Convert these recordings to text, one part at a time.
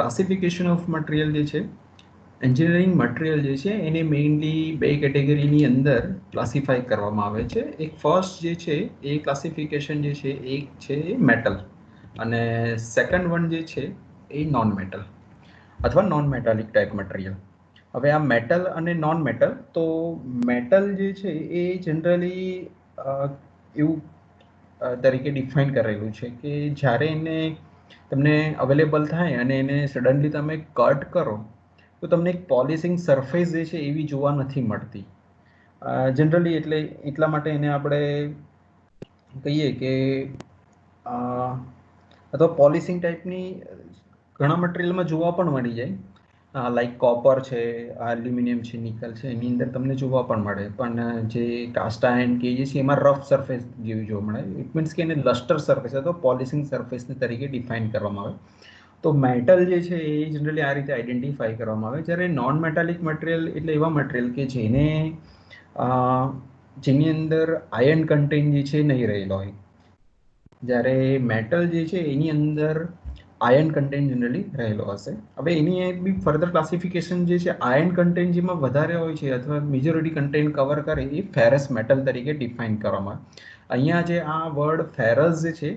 Classification of material જે છે, engineering material જે છે એને મેઇનલી બે કેટેગરીની અંદર ક્લાસિફાય કરવામાં આવે છે. એક ફર્સ્ટ જે છે એ ક્લાસિફિકેશન જે છે એક છે મેટલ, અને સેકન્ડ વન જે છે એ નોન મેટલ અથવા નોન મેટાલિક ટાઈપ મટીરિયલ. હવે આ મેટલ અને નોન મેટલ, તો મેટલ જે છે એ જનરલી એવું તરીકે ડિફાઇન કરેલું છે કે જ્યારે એને તમને અવેલેબલ થાય અને એને સડનલી તમે કટ કરો તો તમને એક પોલિશિંગ સરફેસ જે છે એવી જોવા નથી મળતી જનરલી. એટલે એટલા માટે એને આપણે કહીએ કે અથવા પોલિશિંગ ટાઈપની ઘણા મટીરિયલમાં જોવા પણ મળી જાય, લાઈક કોપર છે, એલ્યુમિનિયમ છે, નિકલ છે, એની અંદર તમને જોવા પણ મળે. પણ જે કાસ્ટ આયર્ન કે જે છે એમાં રફ સરફેસ જેવી જોવા મળે. ઇટ મીન્સ કે એને લસ્ટર સરફેસ અથવા પોલિશિંગ સરફેસ તરીકે ડિફાઇન કરવામાં આવે. તો મેટલ જે છે એ જનરલી આ રીતે આઈડેન્ટિફાઈ કરવામાં આવે. જ્યારે નોન મેટાલિક મટીરિયલ એટલે એવા મટીરિયલ કે જેની અંદર આયર્ન કન્ટેન્ટ જે છે નહીં રહેલો હોય, જ્યારે મેટલ જે છે એની અંદર આયર્ન કન્ટેન્ટ જનરલી રહેલો હશે. હવે એની બી ફર્ધર ક્લાસિફિકેશન જે છે, આયર્ન કન્ટેન્ટ જેમાં વધારે હોય છે અથવા મેજોરિટી કન્ટેન્ટ કવર કરે એ ફેરસ મેટલ તરીકે ડિફાઇન કરવામાં. અહીંયા જે આ વર્ડ ફેરસ જે છે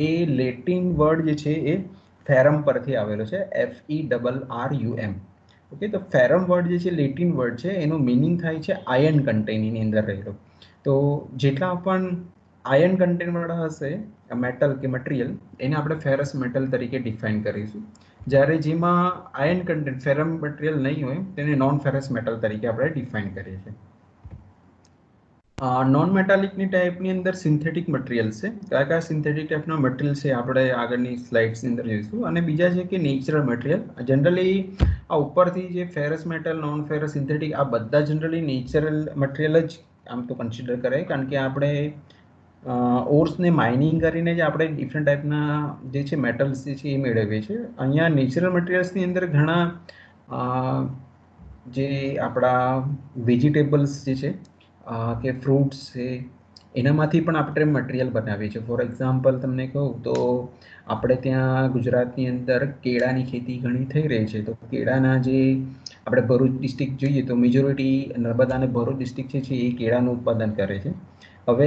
એ લેટિન વર્ડ જે છે એ ફેરમ પરથી આવેલો છે, FERRUM. ઓકે, તો ફેરમ વર્ડ જે છે લેટિન વર્ડ છે, એનો મિનિંગ થાય છે આયર્ન કન્ટેન્ટની અંદર રહેલો. તો જેટલા પણ આયર્ન કન્ટેન્ટ વાળા હશે મેટલ કે મટીરિયલ, એને આપણે ફેરસ મેટલ તરીકે ડિફાઇન કરીશું. જ્યારે જેમાં આયર્ન કન્ટેન્ટ ફેરમ મટીરિયલ નહીં હોય તેને નોન ફેરસ મેટલ તરીકે આપણે ડિફાઇન કરીએ છીએ. નોન મેટાલિકની ટાઈપની અંદર સિન્થેટિક મટીરિયલ છે. કયા કયા સિન્થેટિક ટાઈપના મટીરિયલ છે આપણે આગળની સ્લાઇડ્સની અંદર જોઈશું. અને બીજા છે કે નેચરલ મટીરિયલ. જનરલી આ ઉપરથી જે ferrous metal, non ferrous, synthetic, આ બધા જનરલી નેચરલ મટીરિયલ જ આમ તો કન્સિડર કરે, કારણ કે આપણે ઓર્સને માઇનિંગ કરીને જ આપણે ડિફરન્ટ ટાઈપના જે છે મેટલ્સ જે છે એ મેળવીએ છીએ. અહીંયા નેચરલ મટીરિયલ્સની અંદર ઘણા જે આપણા વેજીટેબલ્સ જે છે કે ફ્રૂટ્સ છે, એનામાંથી પણ આપણે મટીરિયલ બનાવીએ છીએ. ફોર એક્ઝામ્પલ તમને કહું તો આપણે ત્યાં ગુજરાતની અંદર કેળાની ખેતી ઘણી થઈ રહી છે. તો કેળાના જે આપણે ભરૂચ ડિસ્ટ્રિક્ટ જોઈએ તો મેજોરિટી નર્મદા અને ભરૂચ ડિસ્ટ્રિક્ટ છે એ કેળાનું ઉત્પાદન કરે છે. હવે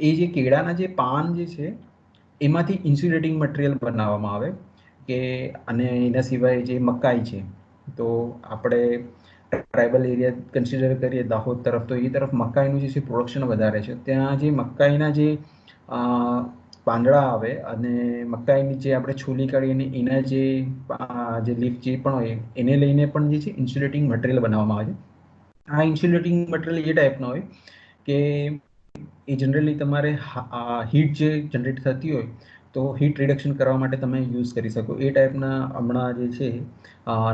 એ જે કેળાના જે પાન જે છે એમાંથી ઇન્સ્યુલેટિંગ મટીરિયલ બનાવવામાં આવે કે, અને એના સિવાય જે મકાઈ છે, તો આપણે ટ્રાઇબલ એરિયા કન્સિડર કરીએ દાહોદ તરફ, તો એ તરફ મકાઈનું જે છે પ્રોડક્શન વધારે છે. ત્યાં જે મકાઈના જે પાંદડા આવે અને મકાઈની જે આપણે છોલી કાઢીએ એના જે લીફ જે પણ હોય એને લઈને પણ જે છે ઇન્સ્યુલેટિંગ મટીરિયલ બનાવવામાં આવે છે. આ ઇન્સ્યુલેટિંગ મટીરિયલ એ ટાઈપનો હોય કે એ જનરલી તમારે હીટ જે જનરેટ થતી હોય તો હીટ રિડક્શન કરવા માટે તમે યુઝ કરી શકો. એ ટાઈપના હમણાં જે છે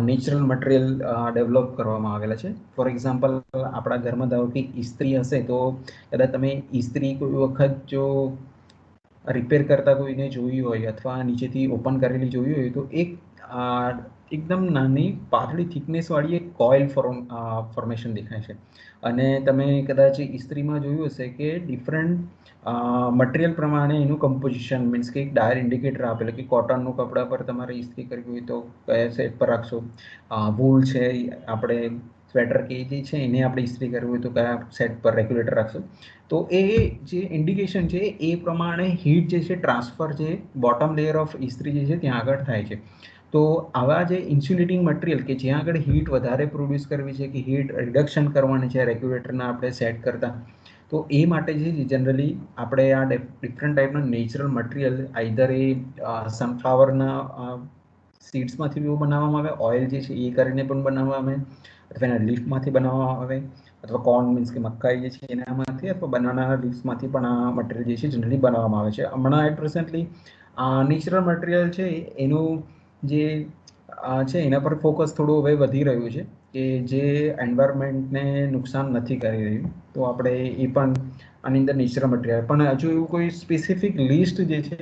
નેચરલ મટીરિયલ ડેવલપ કરવામાં આવેલા છે. ફોર એક્ઝામ્પલ, આપણા ઘરમાં ધારો કે ઇસ્ત્રી હશે તો કદાચ તમે ઇસ્ત્રી કોઈ વખત જો રિપેર કરતા કોઈને જોયું હોય અથવા નીચેથી ઓપન કરેલી જોઈ હોય તો એકદમ નાની પાતળી થિકનેસ વાળી એક કોઇલ ફોર્મેશન દેખાય છે. અને તમે કદાચ ઇસ્ત્રીમાં જોયું હશે કે ડિફરન્ટ મટીરિયલ પ્રમાણે એનું કમ્પોઝિશન, મીન્સ કે એક ડાયર ઇન્ડિકેટર આપેલું કે કોટનનું કપડા પર તમારે ઇસ્ત્રી કરવી હોય તો કયા સેટ પર રાખશો, વૂલ છે આપણે સ્વેટર કે જે છે એને આપણે ઇસ્ત્રી કરવી હોય તો કયા સેટ પર રેગ્યુલેટર રાખશો. તો એ જે ઇન્ડિકેશન છે એ પ્રમાણે હીટ જે છે ટ્રાન્સફર જે બોટમ લેયર ઓફ ઇસ્ત્રી જે છે ત્યાં આગળ થાય છે. તો આવા જે ઇન્સ્યુલેટિંગ મટીરિયલ કે જ્યાં આગળ હીટ વધારે પ્રોડ્યુસ કરવી છે કે હીટ રિડક્શન કરવાની છે રેગ્યુલેટરના આપણે સેટ કરતા, તો એ માટે જે જનરલી આપણે આ ડિફરન્ટ ટાઈપના નેચરલ મટીરિયલ આઈધર એ સનફ્લાવરના સીડ્સમાંથી બી બનાવવામાં આવે, ઓઇલ જે છે એ કરીને પણ બનાવવામાં આવે, અથવા એના લીફમાંથી બનાવવામાં આવે, અથવા કોર્ન મીન્સ કે મકાઈ જે છે એનામાંથી, અથવા બનાના લીવ્સમાંથી પણ આ મટીરિયલ જે છે જનરલી બનાવવામાં આવે છે. હમણાં એટ પ્રેઝન્ટલી નેચરલ મટીરિયલ છે એનું જે છે એના પર ફોકસ થોડું હવે વધી રહ્યું છે કે જે એન્વાયરમેન્ટને નુકસાન નથી કરી રહ્યું. તો આપણે એ પણ આની અંદર નેચરલ મટીરિયલ, પણ હજુ એવું કોઈ સ્પેસિફિક લિસ્ટ જે છે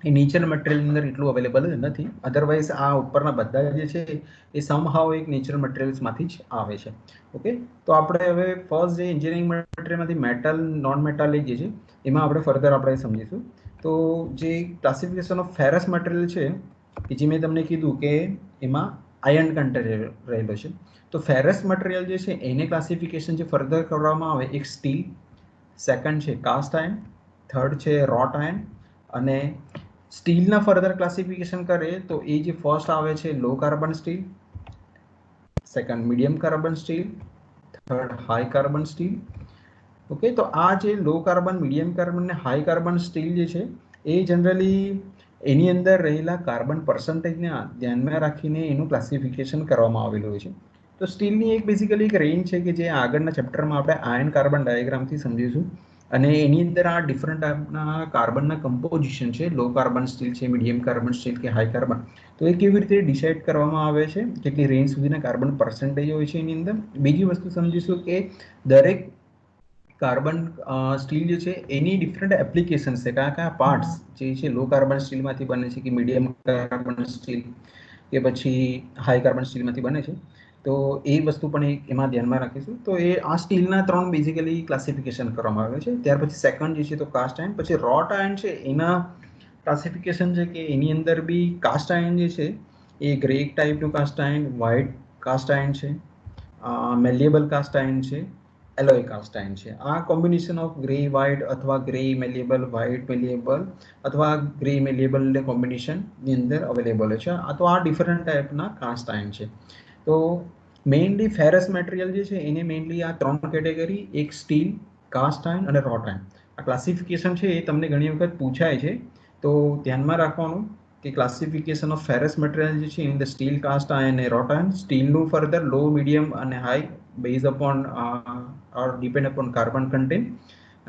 એ નેચરલ મટીરિયલની અંદર એટલું અવેલેબલ નથી. અધરવાઇઝ આ ઉપરના બધા જે છે એ સમહાવ એક નેચરલ મટીરિયલ્સમાંથી જ આવે છે. ઓકે, તો આપણે હવે ફર્સ્ટ જે એન્જિનિયરિંગ મટીરિયલમાંથી મેટલ, નોન મેટાલિક જે છે એમાં આપણે ફર્ધર આપણે સમજીશું. તો જે ક્લાસિફિકેશન ઓફ ફેરસ મટીરિયલ છે કે જે મેં તમને કીધું કે એમાં આયર્ન કન્ટેન્ટ રહેલો છે. તો ફેરસ મટીરિયલ જે છે એને ક્લાસિફિકેશન જે ફર્ધર કરવામાં આવે, એક સ્ટીલ, સેકન્ડ છે કાસ્ટ આયર્ન, થર્ડ છે રોટ આયર્ન, અને સ્ટીલના ફર્ધર ક્લાસિફિકેશન કરે તો એ જે ફર્સ્ટ આવે છે low carbon steel, second medium carbon steel, third high carbon steel. Okay, તો આ જે લો કાર્બન, મીડિયમ કાર્બન ને હાઈ કાર્બન સ્ટીલ જે છે એ જનરલી એની અંદર રહેલા કાર્બન પર્સન્ટેજને ધ્યાનમાં રાખીને એનું ક્લાસિફિકેશન કરવામાં આવેલું હોય છે. તો સ્ટીલની એક બેઝિકલી એક રેન્જ છે કે જે આગળના ચેપ્ટરમાં આપણે આયર્ન કાર્બન ડાયાગ્રામથી સમજીશું, અને એની અંદર આ ડિફરન્ટ ટાઈપના કાર્બનના કમ્પોઝિશન છે, લો કાર્બન સ્ટીલ છે, મીડિયમ કાર્બન સ્ટીલ કે હાઈ કાર્બન, તો એ કેવી રીતે ડિસાઇડ કરવામાં આવે છે, કેટલી રેન્જ સુધીના કાર્બન પર્સન્ટેજ હોય છે એની અંદર. બીજી વસ્તુ સમજીશું કે દરેક કાર્બન સ્ટીલ જે છે એની ડિફરન્ટ એપ્લિકેશન છે, કયા કયા પાર્ટ્સ જે છે લો કાર્બન સ્ટીલમાંથી બને છે, કે મીડિયમ કાર્બન સ્ટીલ કે પછી હાઈ કાર્બન સ્ટીલમાંથી બને છે. તો એ વસ્તુ પણ એમાં ધ્યાનમાં રાખીશું. તો એ આ સ્ટીલના 3 બેઝિકલી ક્લાસિફિકેશન કરવામાં આવે છે. ત્યાર પછી સેકન્ડ જે છે તો કાસ્ટ આયર્ન, પછી રોટ આયર્ન છે એના ક્લાસિફિકેશન છે કે એની અંદર બી કાસ્ટ આયર્ન જે છે એ ગ્રે ટાઈપનું cast iron, white cast iron છે, મેલિએબલ કાસ્ટ આયર્ન છે, એલોય કાસ્ટ આયર્ન છે. આ કોમ્બિનેશન ઓફ ગ્રે વ્હાઇટ અથવા ગ્રે મેલિએબલ, વ્હાઇટ મેલિએબલ અથવા ગ્રે મેલિએબલ કોમ્બિનેશનની અંદર અવેલેબલ છે. તો આ ડિફરન્ટ ટાઈપના કાસ્ટ આયર્ન છે. તો મેઇનલી ફેરસ મટીરિયલ જે છે એને મેઇનલી આ 3 કેટેગરી, એક સ્ટીલ, કાસ્ટ આયર્ન અને રોટ આયર્ન, આ ક્લાસિફિકેશન છે એ તમને ઘણી વખત પૂછાય છે. તો ધ્યાનમાં રાખવાનું કે ક્લાસિફિકેશન ઓફ ફેરસ મટીરિયલ જે છે in the steel, cast iron અને રોટ આયર્ન. સ્ટીલનું ફર્ધર લો, મીડિયમ અને high base upon or depend upon carbon content,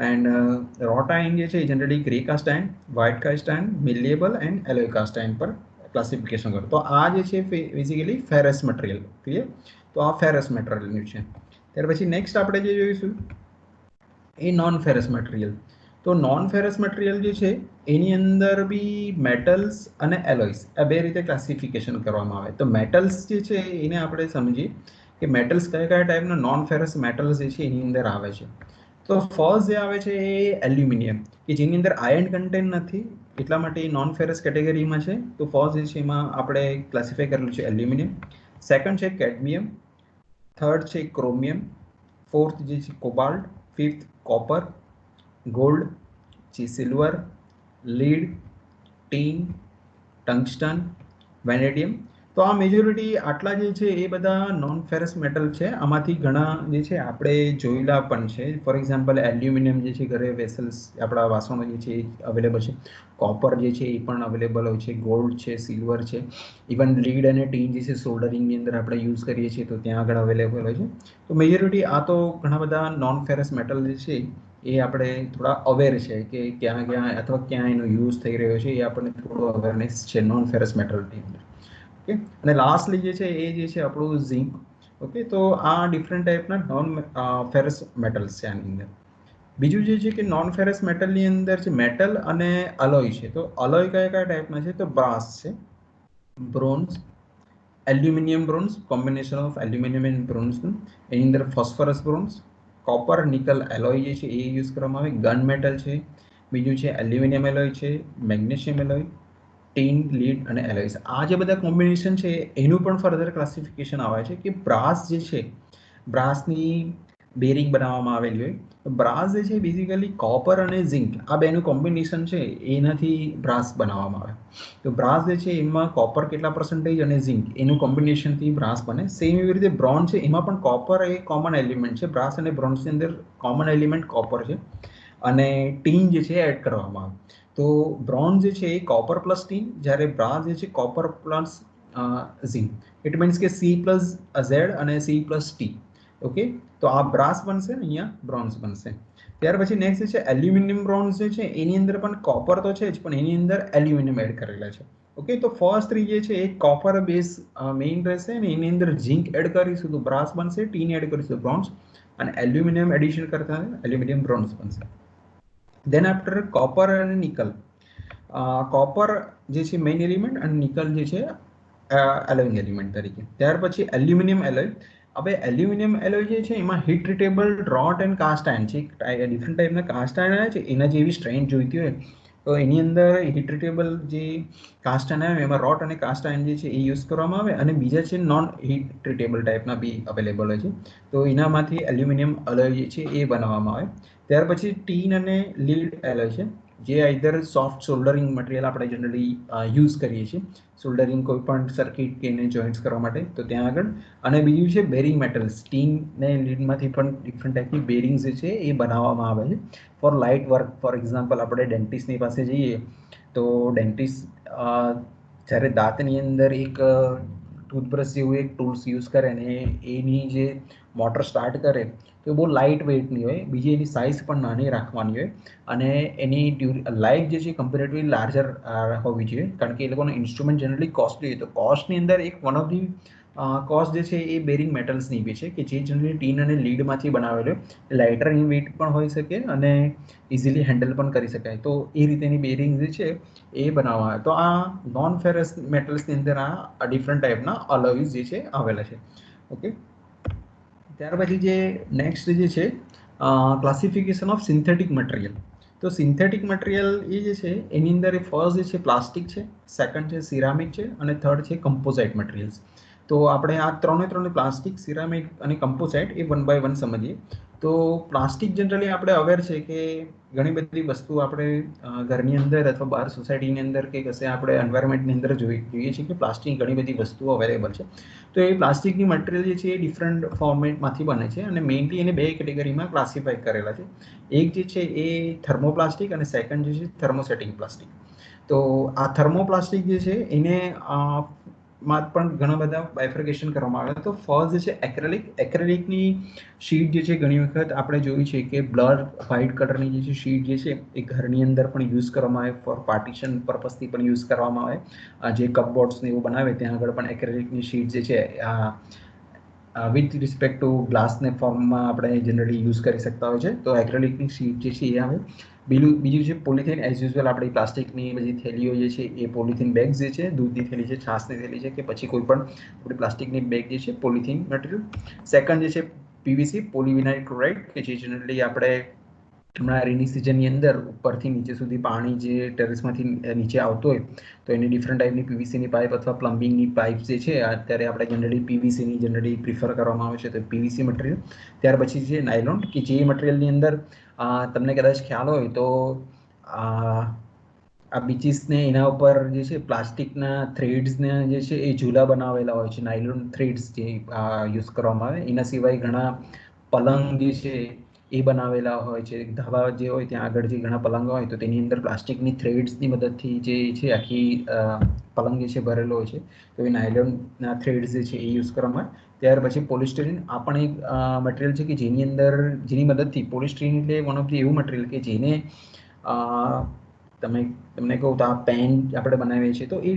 and wrought iron જે છે generally grey cast iron, white cast iron, malleable and alloy cast iron પર classification કરો. તો આ જે છે બેઝિકલી ફેરસ મટીરિયલ. ક્લિયર? તો આ ફેરસ મટીરિયલનું છે. ત્યાર પછી નેક્સ્ટ આપણે જે જોઈશું એ નોન ફેરસ મટીરિયલ. તો નોન ફેરસ મટીરિયલ જે છે એની અંદર બી મેટલ્સ અને એલોયસ આ બે રીતે ક્લાસિફિકેશન કરવામાં આવે. તો મેટલ્સ જે છે એને આપણે સમજીએ કે મેટલ્સ કયા કયા ટાઈપના નોન ફેરસ મેટલ્સ જે છે એની અંદર આવે છે. તો ફર્સ્ટ જે આવે છે એ એલ્યુમિનિયમ, કે જેની અંદર આયર્ન કન્ટેન્ટ નથી, એટલા માટે એ નોન ફેરસ કેટેગરીમાં છે. તો ફર્સ્ટ જે છે એમાં આપણે ક્લાસિફાય કરેલું છે એલ્યુમિનિયમ. સેકન્ડ છે કેડમિયમ, થર્ડ છે ક્રોમિયમ, ફોર્થ જે છે cobalt, fifth copper, gold, silver, lead, tin, tungsten, vanadium. તો આ મેજોરિટી આટલા જે છે એ બધા નોન ફેરસ મેટલ છે. આમાંથી ઘણા જે છે આપણે જોયેલા પણ છે. ફોર એક્ઝામ્પલ એલ્યુમિનિયમ જે છે ઘરે વેસલ્સ આપણા વાસણો જે છે એ અવેલેબલ છે. કોપર જે છે એ પણ અવેલેબલ હોય છે, ગોલ્ડ છે, સિલ્વર છે, ઇવન લીડ અને ટીન જે છે સોલ્ડરિંગની અંદર આપણે યુઝ કરીએ છીએ તો ત્યાં આગળ અવેલેબલ હોય છે. તો મેજોરિટી આ તો ઘણા બધા નોન ફેરસ મેટલ જે છે એ આપણે થોડા અવેર છે કે ક્યાં ક્યાં અથવા ક્યાં એનો યુઝ થઈ રહ્યો છે, એ આપણને થોડું અવેરનેસ છે નોન ફેરસ મેટલની અંદર. ઓકે, અને લાસ્ટલી જે છે એ જે છે આપણું ઝિંક. ઓકે, તો આ ડિફરન્ટ ટાઈપના નોન ફેરસ મેટલ્સ છે આની અંદર. બીજું જે છે કે નોન ફેરસ મેટલની અંદર છે મેટલ અને અલોય છે. તો અલોય કયા કયા ટાઈપના છે? તો બ્રાસ છે, bronze, aluminium bronze, combination of aluminium and bronze. એની અંદર phosphorus bronze, copper nickel alloy જે છે એ યુઝ કરવામાં આવે. ગન મેટલ છે, બીજું છે એલ્યુમિનિયમ એલોય છે, મેગ્નેશિયમ એલોય, ટીન, લીડ અને એલોયસ. આ જે બધા કોમ્બિનેશન છે એનું પણ ફર્ધર ક્લાસિફિકેશન આવે છે કે બ્રાસ જે છે, બ્રાસની બેરિંગ બનાવવામાં આવેલી હોય. તો બ્રાસ જે છે બેઝિકલી કોપર અને ઝિંક આ બેનું કોમ્બિનેશન છે એનાથી બ્રાસ બનાવવામાં આવે. તો બ્રાસ જે છે એમાં કોપર કેટલા પર્સન્ટેજ અને ઝિંક એનું કોમ્બિનેશનથી બ્રાસ બને. સેમ એવી રીતે બ્રોન્ઝ છે એમાં પણ કોપર એ કોમન એલિમેન્ટ છે. બ્રાસ અને બ્રોન્ઝની અંદર કોમન એલિમેન્ટ કોપર છે અને ટીન જે છે એડ કરવામાં આવે. તો બ્રોન્ઝ જે છે એ કોપર પ્લસ ટીન, જ્યારે બ્રાસ જે છે copper plus zinc. It means કે સી પ્લસ ઝેડ અને સી પ્લસ ટી. ઓકે, તો આ બ્રાસ બનશે ને અહીંયા બ્રોન્ઝ બનશે. ત્યાર પછી નેક્સ્ટ જે છે એલ્યુમિનિયમ બ્રોન્ઝ જે છે એની અંદર પણ કોપર તો છે જ, પણ એની અંદર એલ્યુમિનિયમ એડ કરેલા છે. ઓકે, તો ફર્સ્ટ 3 જે છે એ કોપર બેઝ મેઇન રહેશે ને એની અંદર ઝિંક એડ કરીશું તો બ્રાસ બનશે, ટીન એડ કરીશું બ્રોન્ઝ, અને એલ્યુમિનિયમ એડિશન કરતા એલ્યુમિનિયમ બ્રોન્ઝ બનશે. દેન આફ્ટર કોપર અને નિકલ. કોપર જે છે મેઇન એલિમેન્ટ અને નિકલ જે છે એલોઇંગ એલિમેન્ટ તરીકે. ત્યાર પછી એલ્યુમિનિયમ એલોય. હવે એલ્યુમિનિયમ એલોય જે છે એમાં heat treatable wrought and cast iron છે. ડિફરન્ટ ટાઈપના કાસ્ટ આયર્ન આવે છે એના જેવી સ્ટ્રેન્થ જોઈતી હોય તો એની અંદર હીટ ટ્રીટેબલ જે કાસ્ટ આયર્ન આવે એમાં રોટ અને કાસ્ટ આયર્ન જે છે એ યુઝ કરવામાં આવે, અને બીજા છે નોન હીટ ટ્રીટેબલ ટાઈપના બી અવેલેબલ હોય છે. તો એનામાંથી એલ્યુમિનિયમ અલોય જે છે એ બનાવવામાં આવે. ત્યાર પછી ટીન અને લીડ એલોય છે, જે આઈધર સોફ્ટ સોલ્ડરિંગ મટીરિયલ આપણે જનરલી યુઝ કરીએ છીએ સોલ્ડરિંગ કોઈ પણ સર્કિટ કે એને જોઈન્ટ્સ કરવા માટે, તો ત્યાં આગળ. અને બીજું છે બેરિંગ મેટલ્સ, સ્ટીન ને લીડમાંથી પણ ડિફરન્ટ ટાઈપની બેરિંગ્સ જે છે એ બનાવવામાં આવે છે for light work. For example આપણે ડેન્ટિસ્ટની પાસે જઈએ તો ડેન્ટિસ્ટ જ્યારે દાંતની અંદર એક ટૂથબ્રશ જેવું એક ટૂલ્સ યુઝ કરે ને એની જે મોટર સ્ટાર્ટ કરે તો એ બહુ લાઇટ વેઇટની હોય, બીજી એની સાઇઝ પણ નાની રાખવાની હોય, અને એની લાઈફ જે છે કમ્પેરેટિવલી લાર્જર હોવી જોઈએ, કારણ કે એ લોકોનો ઇન્સ્ટ્રુમેન્ટ જનરલી કોસ્ટલી હોય. તો કોસ્ટની અંદર એક વન ઓફ ધી કોસ્ટ જે છે એ બેરિંગ મેટલ્સની બી છે, કે જે જનરલી ટીન અને લીડમાંથી બનાવેલો લાઇટર ઇન વેઇટ પણ હોઈ શકે અને ઇઝીલી હેન્ડલ પણ કરી શકાય. તો એ રીતેની બેરિંગ જે છે એ બનાવવા આવે. તો આ નોન ફેરસ મેટલ્સની અંદર આ ડિફરન્ટ ટાઈપના અલોઈઝ જે છે આવેલા છે. ઓકે, ત્યાર પછી જે નેક્સ્ટ જે છે ક્લાસિફિકેશન ઓફ સિન્થેટિક મટીરિયલ. તો સિન્થેટિક મટીરિયલ એ જે છે એની અંદર ફર્સ્ટ જે છે પ્લાસ્ટિક છે, સેકન્ડ છે સિરામિક છે, અને થર્ડ છે કમ્પોઝાઇટ મટીરિયલ્સ. તો આપણે આ ત્રણે પ્લાસ્ટિક, સિરામિક અને કમ્પોઝાઇટ એ વન બાય વન સમજીએ. તો પ્લાસ્ટિક જનરલી આપણે અવેર છે કે ઘણી બધી વસ્તુ આપણે ઘરની અંદર અથવા બહાર સોસાયટીની અંદર કે કશે આપણે એન્વાયરમેન્ટની અંદર જોઈએ છીએ કે પ્લાસ્ટિકની ઘણી બધી વસ્તુઓ અવેલેબલ છે. તો એ પ્લાસ્ટિકની મટીરિયલ જે છે એ ડિફરન્ટ ફોર્મેટમાંથી બને છે, અને મેઇનલી એને બે કેટેગરીમાં ક્લાસિફાઈ કરેલા છે. એક જે છે એ થર્મોપ્લાસ્ટિક અને સેકન્ડ જે છે થર્મોસેટિંગ પ્લાસ્ટિક. તો આ થર્મોપ્લાસ્ટિક જે છે એને માં પણ ઘણા બધા બાયફર્કેશન કરવામાં આવે. તો ફર્સ્ટ જે છે એક્રેલિકની શીટ જે છે ઘણી વખત આપણે જોઈ છે કે બ્લર વ્હાઇટ કલરની જે છે શીટ જે છે એ ઘરની અંદર પણ યુઝ કરવામાં આવે, ફોર પાર્ટીશન પર્પઝથી પણ યુઝ કરવામાં આવે. જે કપબોર્ડ્સને એવું બનાવે ત્યાં આગળ પણ એક્રેલિકની શીટ જે છે વિથ રિસ્પેક્ટ ટુ ગ્લાસને ફોર્મમાં આપણે જનરલી યુઝ કરી શકતા હોય છે. તો એક્રેલિકની શીટ જે છે એ આવે. બીજું છે પોલિથીન. એઝ યુઝ્યુઅલ આપણી પ્લાસ્ટિકની બધી થેલીઓ જે છે એ પોલિથીન બેગ્સ જે છે, દૂધની થેલી છે, છાશની થેલી છે, કે પછી કોઈ પણ આપણી પ્લાસ્ટિકની બેગ જે છે પોલિથીન મટીરિયલ. સેકન્ડ જે છે પીવીસી, પોલીવિનાઇલ ક્લોરાઇડ, કે જે જનરલી આપણે હમણાં રેની સિઝનની અંદર ઉપરથી નીચે સુધી પાણી જે ટેરેસમાંથી નીચે આવતું હોય તો એની ડિફરન્ટ ટાઈપની પીવીસીની પાઇપ અથવા પ્લમ્બિંગની પાઇપ જે છે અત્યારે આપણે જનરલી પીવીસીની જનરલી પ્રિફર કરવામાં આવે છે, તો પીવીસી મટીરિયલ. ત્યાર પછી છે નાયલોન, કે જે મટીરિયલની અંદર તમને કદાચ ખ્યાલ હોય તો આ બીચીસને એના ઉપર જે છે પ્લાસ્ટિકના થ્રેડ્સને જે છે એ ઝૂલા બનાવેલા હોય છે, નાયલોન થ્રેડ્સ જે યુઝ કરવામાં આવે. એના સિવાય ઘણા પલંગ જે છે એ બનાવેલા હોય છે. ધાબા જે હોય ત્યાં આગળ જે ઘણા પલંગ હોય તો તેની અંદર પ્લાસ્ટિકની થ્રેડ્સની મદદથી જે છે આખી પલંગ જે છે ભરેલો હોય છે. તો એ નાયલોનના થ્રેડ્સ જે છે એ યુઝ કરવામાં આવે. ત્યાર પછી પોલિસ્ટરીન, આ પણ એક મટીરિયલ છે કે જેની મદદથી પોલિસ્ટરીન એટલે વન ઓફ ધી એવું મટીરિયલ કે જેને તમને કહું તો આ પેન આપણે બનાવીએ છીએ તો એ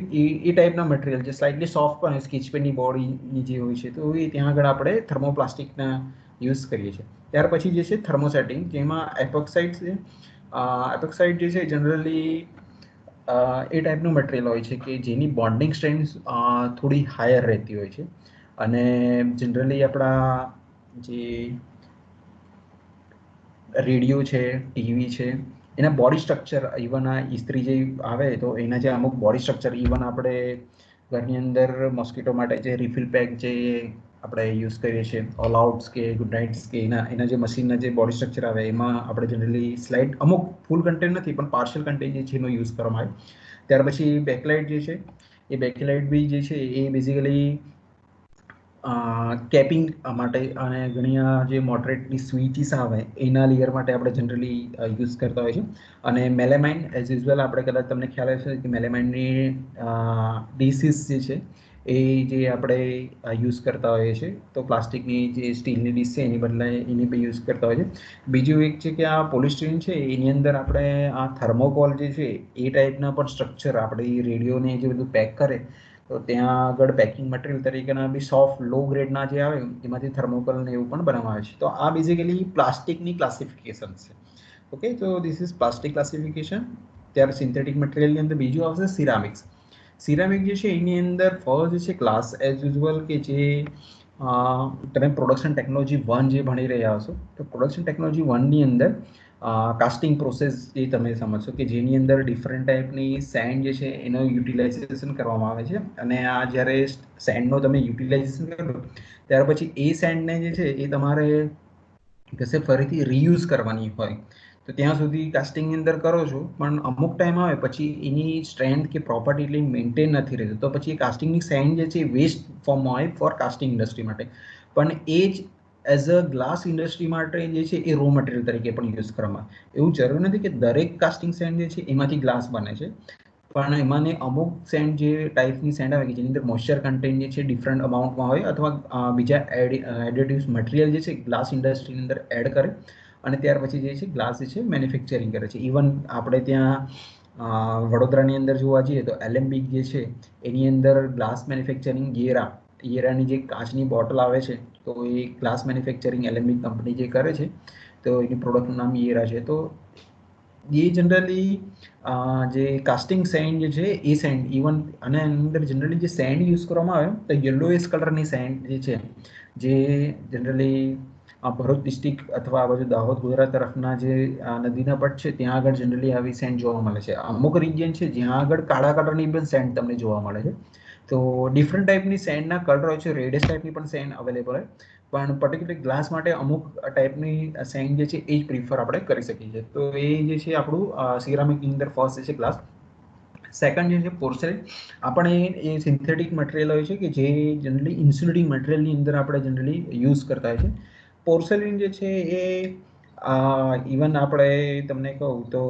ટાઈપના મટીરિયલ છે, સ્લાઇટલી સોફ્ટ પણ સ્કેચ પેનની બોડીની જે હોય છે, તો એ ત્યાં આગળ આપણે થર્મોપ્લાસ્ટિકના યુઝ કરીએ છીએ. ત્યાર પછી જે છે થર્મોસેટિંગ, જેમાં એપોક્સાઇડ છે. એપોક્સાઇડ જે છે જનરલી એ ટાઈપનું મટીરિયલ હોય છે કે જેની બોન્ડિંગ સ્ટ્રેન્થ થોડી હાયર રહેતી હોય છે, અને જનરલી આપણા જે રેડિયો છે, ટીવી છે, એના બોડી સ્ટ્રક્ચર, ઇવન આ ઇસ્ત્રી જે આવે તો એના જે અમુક બોડી સ્ટ્રક્ચર, ઇવન આપણે ઘરની અંદર મોસ્કીટો માટે જે રિફિલ પેક જે આપણે યુઝ કરીએ છીએ, ઓલ આઉટ્સ કે ગુડ નાઇટ્સ કે એના જે મશીનના જે બોડી સ્ટ્રક્ચર આવે એમાં આપણે જનરલી સ્લાઇડ અમુક ફૂલ કન્ટેન્ટ નથી પણ પાર્શિયલ કન્ટેન્ટ જે છે એનો યુઝ કરવામાં આવે. ત્યાર પછી બેકલાઇટ જે છે એ બેકલાઇટ બી જે છે એ બેઝિકલી કેપિંગ માટે અને ઘણી જે મોડરેટની સ્વિચીસ આવે એના લેયર માટે આપણે જનરલી યુઝ કરતા હોય છે. અને મેલેમાઇન, એઝ યુઝ્યુઅલ આપણે કદાચ તમને ખ્યાલ હશે કે મેલેમાઇનની ડીસીસ જે છે એ જે આપણે યુઝ કરતા હોઈએ છીએ, તો પ્લાસ્ટિકની જે સ્ટીલની ડીશ છે એની બદલે એની બી યુઝ કરતા હોય છે. બીજું એક છે કે આ પોલિસ્ટીરીન છે એની અંદર આપણે આ થર્મોકોલ જે છે એ ટાઈપના પણ સ્ટ્રક્ચર આપણે રેડિયોને જે બધું પેક કરે તો ત્યાં આગળ પેકિંગ મટીરિયલ તરીકેના બી સોફ્ટ લો ગ્રેડના જે આવે એમાંથી થર્મોકોલને એવું પણ બનાવવામાં આવે છે. તો આ બેઝિકલી પ્લાસ્ટિકની ક્લાસિફિકેશન છે. ઓકે, તો ધીસ ઇઝ પ્લાસ્ટિક ક્લાસિફિકેશન. ત્યારે સિન્થેટિક મટીરિયલની અંદર બીજું આવશે સિરામિક્સ. સિરામિક જે છે એની અંદર ફર્સ્ટ જે છે ગ્લાસ, એઝ યુઝ્યુઅલ કે જે તમે પ્રોડક્શન ટેકનોલોજી 1 જે ભણી રહ્યા હશો તો પ્રોડક્શન ટેકનોલોજી 1ની અંદર કાસ્ટિંગ પ્રોસેસ જે તમે સમજશો કે જેની અંદર ડિફરન્ટ ટાઈપની સેન્ડ જે છે એનો યુટિલાઇઝેશન કરવામાં આવે છે, અને આ જ્યારે સેન્ડનો તમે યુટિલાઇઝેશન કરો ત્યાર પછી એ સેન્ડને જે છે એ તમારે કશે ફરીથી રીયુઝ કરવાની હોય તો ત્યાં સુધી કાસ્ટિંગની અંદર કરો છો, પણ અમુક ટાઈમ આવે પછી એની સ્ટ્રેન્થ કે પ્રોપર્ટી એટલી મેન્ટેન નથી રહેતી, તો પછી એ કાસ્ટિંગની સેન્ડ જે છે એ વેસ્ટ ફોર્મમાં હોય ફોર કાસ્ટિંગ ઇન્ડસ્ટ્રી માટે. પણ એ જ એઝ અ ગ્લાસ ઇન્ડસ્ટ્રી માટે જે છે એ રો મટીરિયલ તરીકે પણ યુઝ કરવામાં. એવું જરૂર નથી કે દરેક કાસ્ટિંગ સેન્ડ જે છે એમાંથી ગ્લાસ બને છે, પણ એમાંને અમુક સેન્ડ જે ટાઈપની સેન્ડ આવે કે જેની અંદર મોઇશ્ચર કન્ટેન્ટ જે છે ડિફરન્ટ અમાઉન્ટમાં હોય અથવા બીજા એડિટિવ્સ મટીરિયલ જે છે ગ્લાસ ઇન્ડસ્ટ્રીની અંદર એડ કરે અને ત્યાર પછી જે છે ગ્લાસ જે છે મેન્યુફેક્ચરિંગ કરે છે. ઇવન આપણે ત્યાં વડોદરાની અંદર જોવા જઈએ તો એલેમ્બિક જે છે એની અંદર ગ્લાસ મેન્યુફેક્ચરિંગ યેરાની જે કાચની બોટલ આવે છે તો એ ગ્લાસ મેન્યુફેક્ચરિંગ એલેમ્બિક કંપની જે કરે છે તો એની પ્રોડક્ટનું નામ યેરા છે. તો એ જનરલી જે કાસ્ટિંગ સેન્ડ જે છે એ સેન્ડ ઇવન અને અંદર જનરલી જે સેન્ડ યુઝ કરવામાં આવે તો યલોઇશ કલરની સેન્ડ જે છે જે જનરલી ભરૂચ ડિસ્ટ્રિક્ટ અથવા આ બાજુ દાહોદ ગુજરાત તરફના જે નદીના પટ છે ત્યાં આગળ જનરલી આવી સેન્ડ જોવા મળે છે. અમુક રિજિયન છે જ્યાં આગળ કાળા કલરની પણ સેન્ડ તમને જોવા મળે છે. તો ડિફરન્ટ ટાઈપની સેન્ડના કલર હોય છે, રેડિયસ ટાઈપની પણ સેન્ડ અવેલેબલ હોય, પણ પર્ટિક્યુલર ગ્લાસ માટે અમુક ટાઈપની સેન્ડ જે છે એ જ પ્રિફર આપણે કરી શકીએ છીએ. તો એ જે છે આપણું સિરામિકની અંદર ફર્સ્ટ છે ગ્લાસ. સેકન્ડ જે છે પોર્સેલેન. આપણે એ સિન્થેટિક મટીરિયલ હોય છે કે જે જનરલી ઇન્સ્યુલેટિંગ મટીરિયલની અંદર આપણે જનરલી યુઝ કરતા હોય છે. પોર્સેલિન જે છે એ ઇવન આપણે તમને કહું તો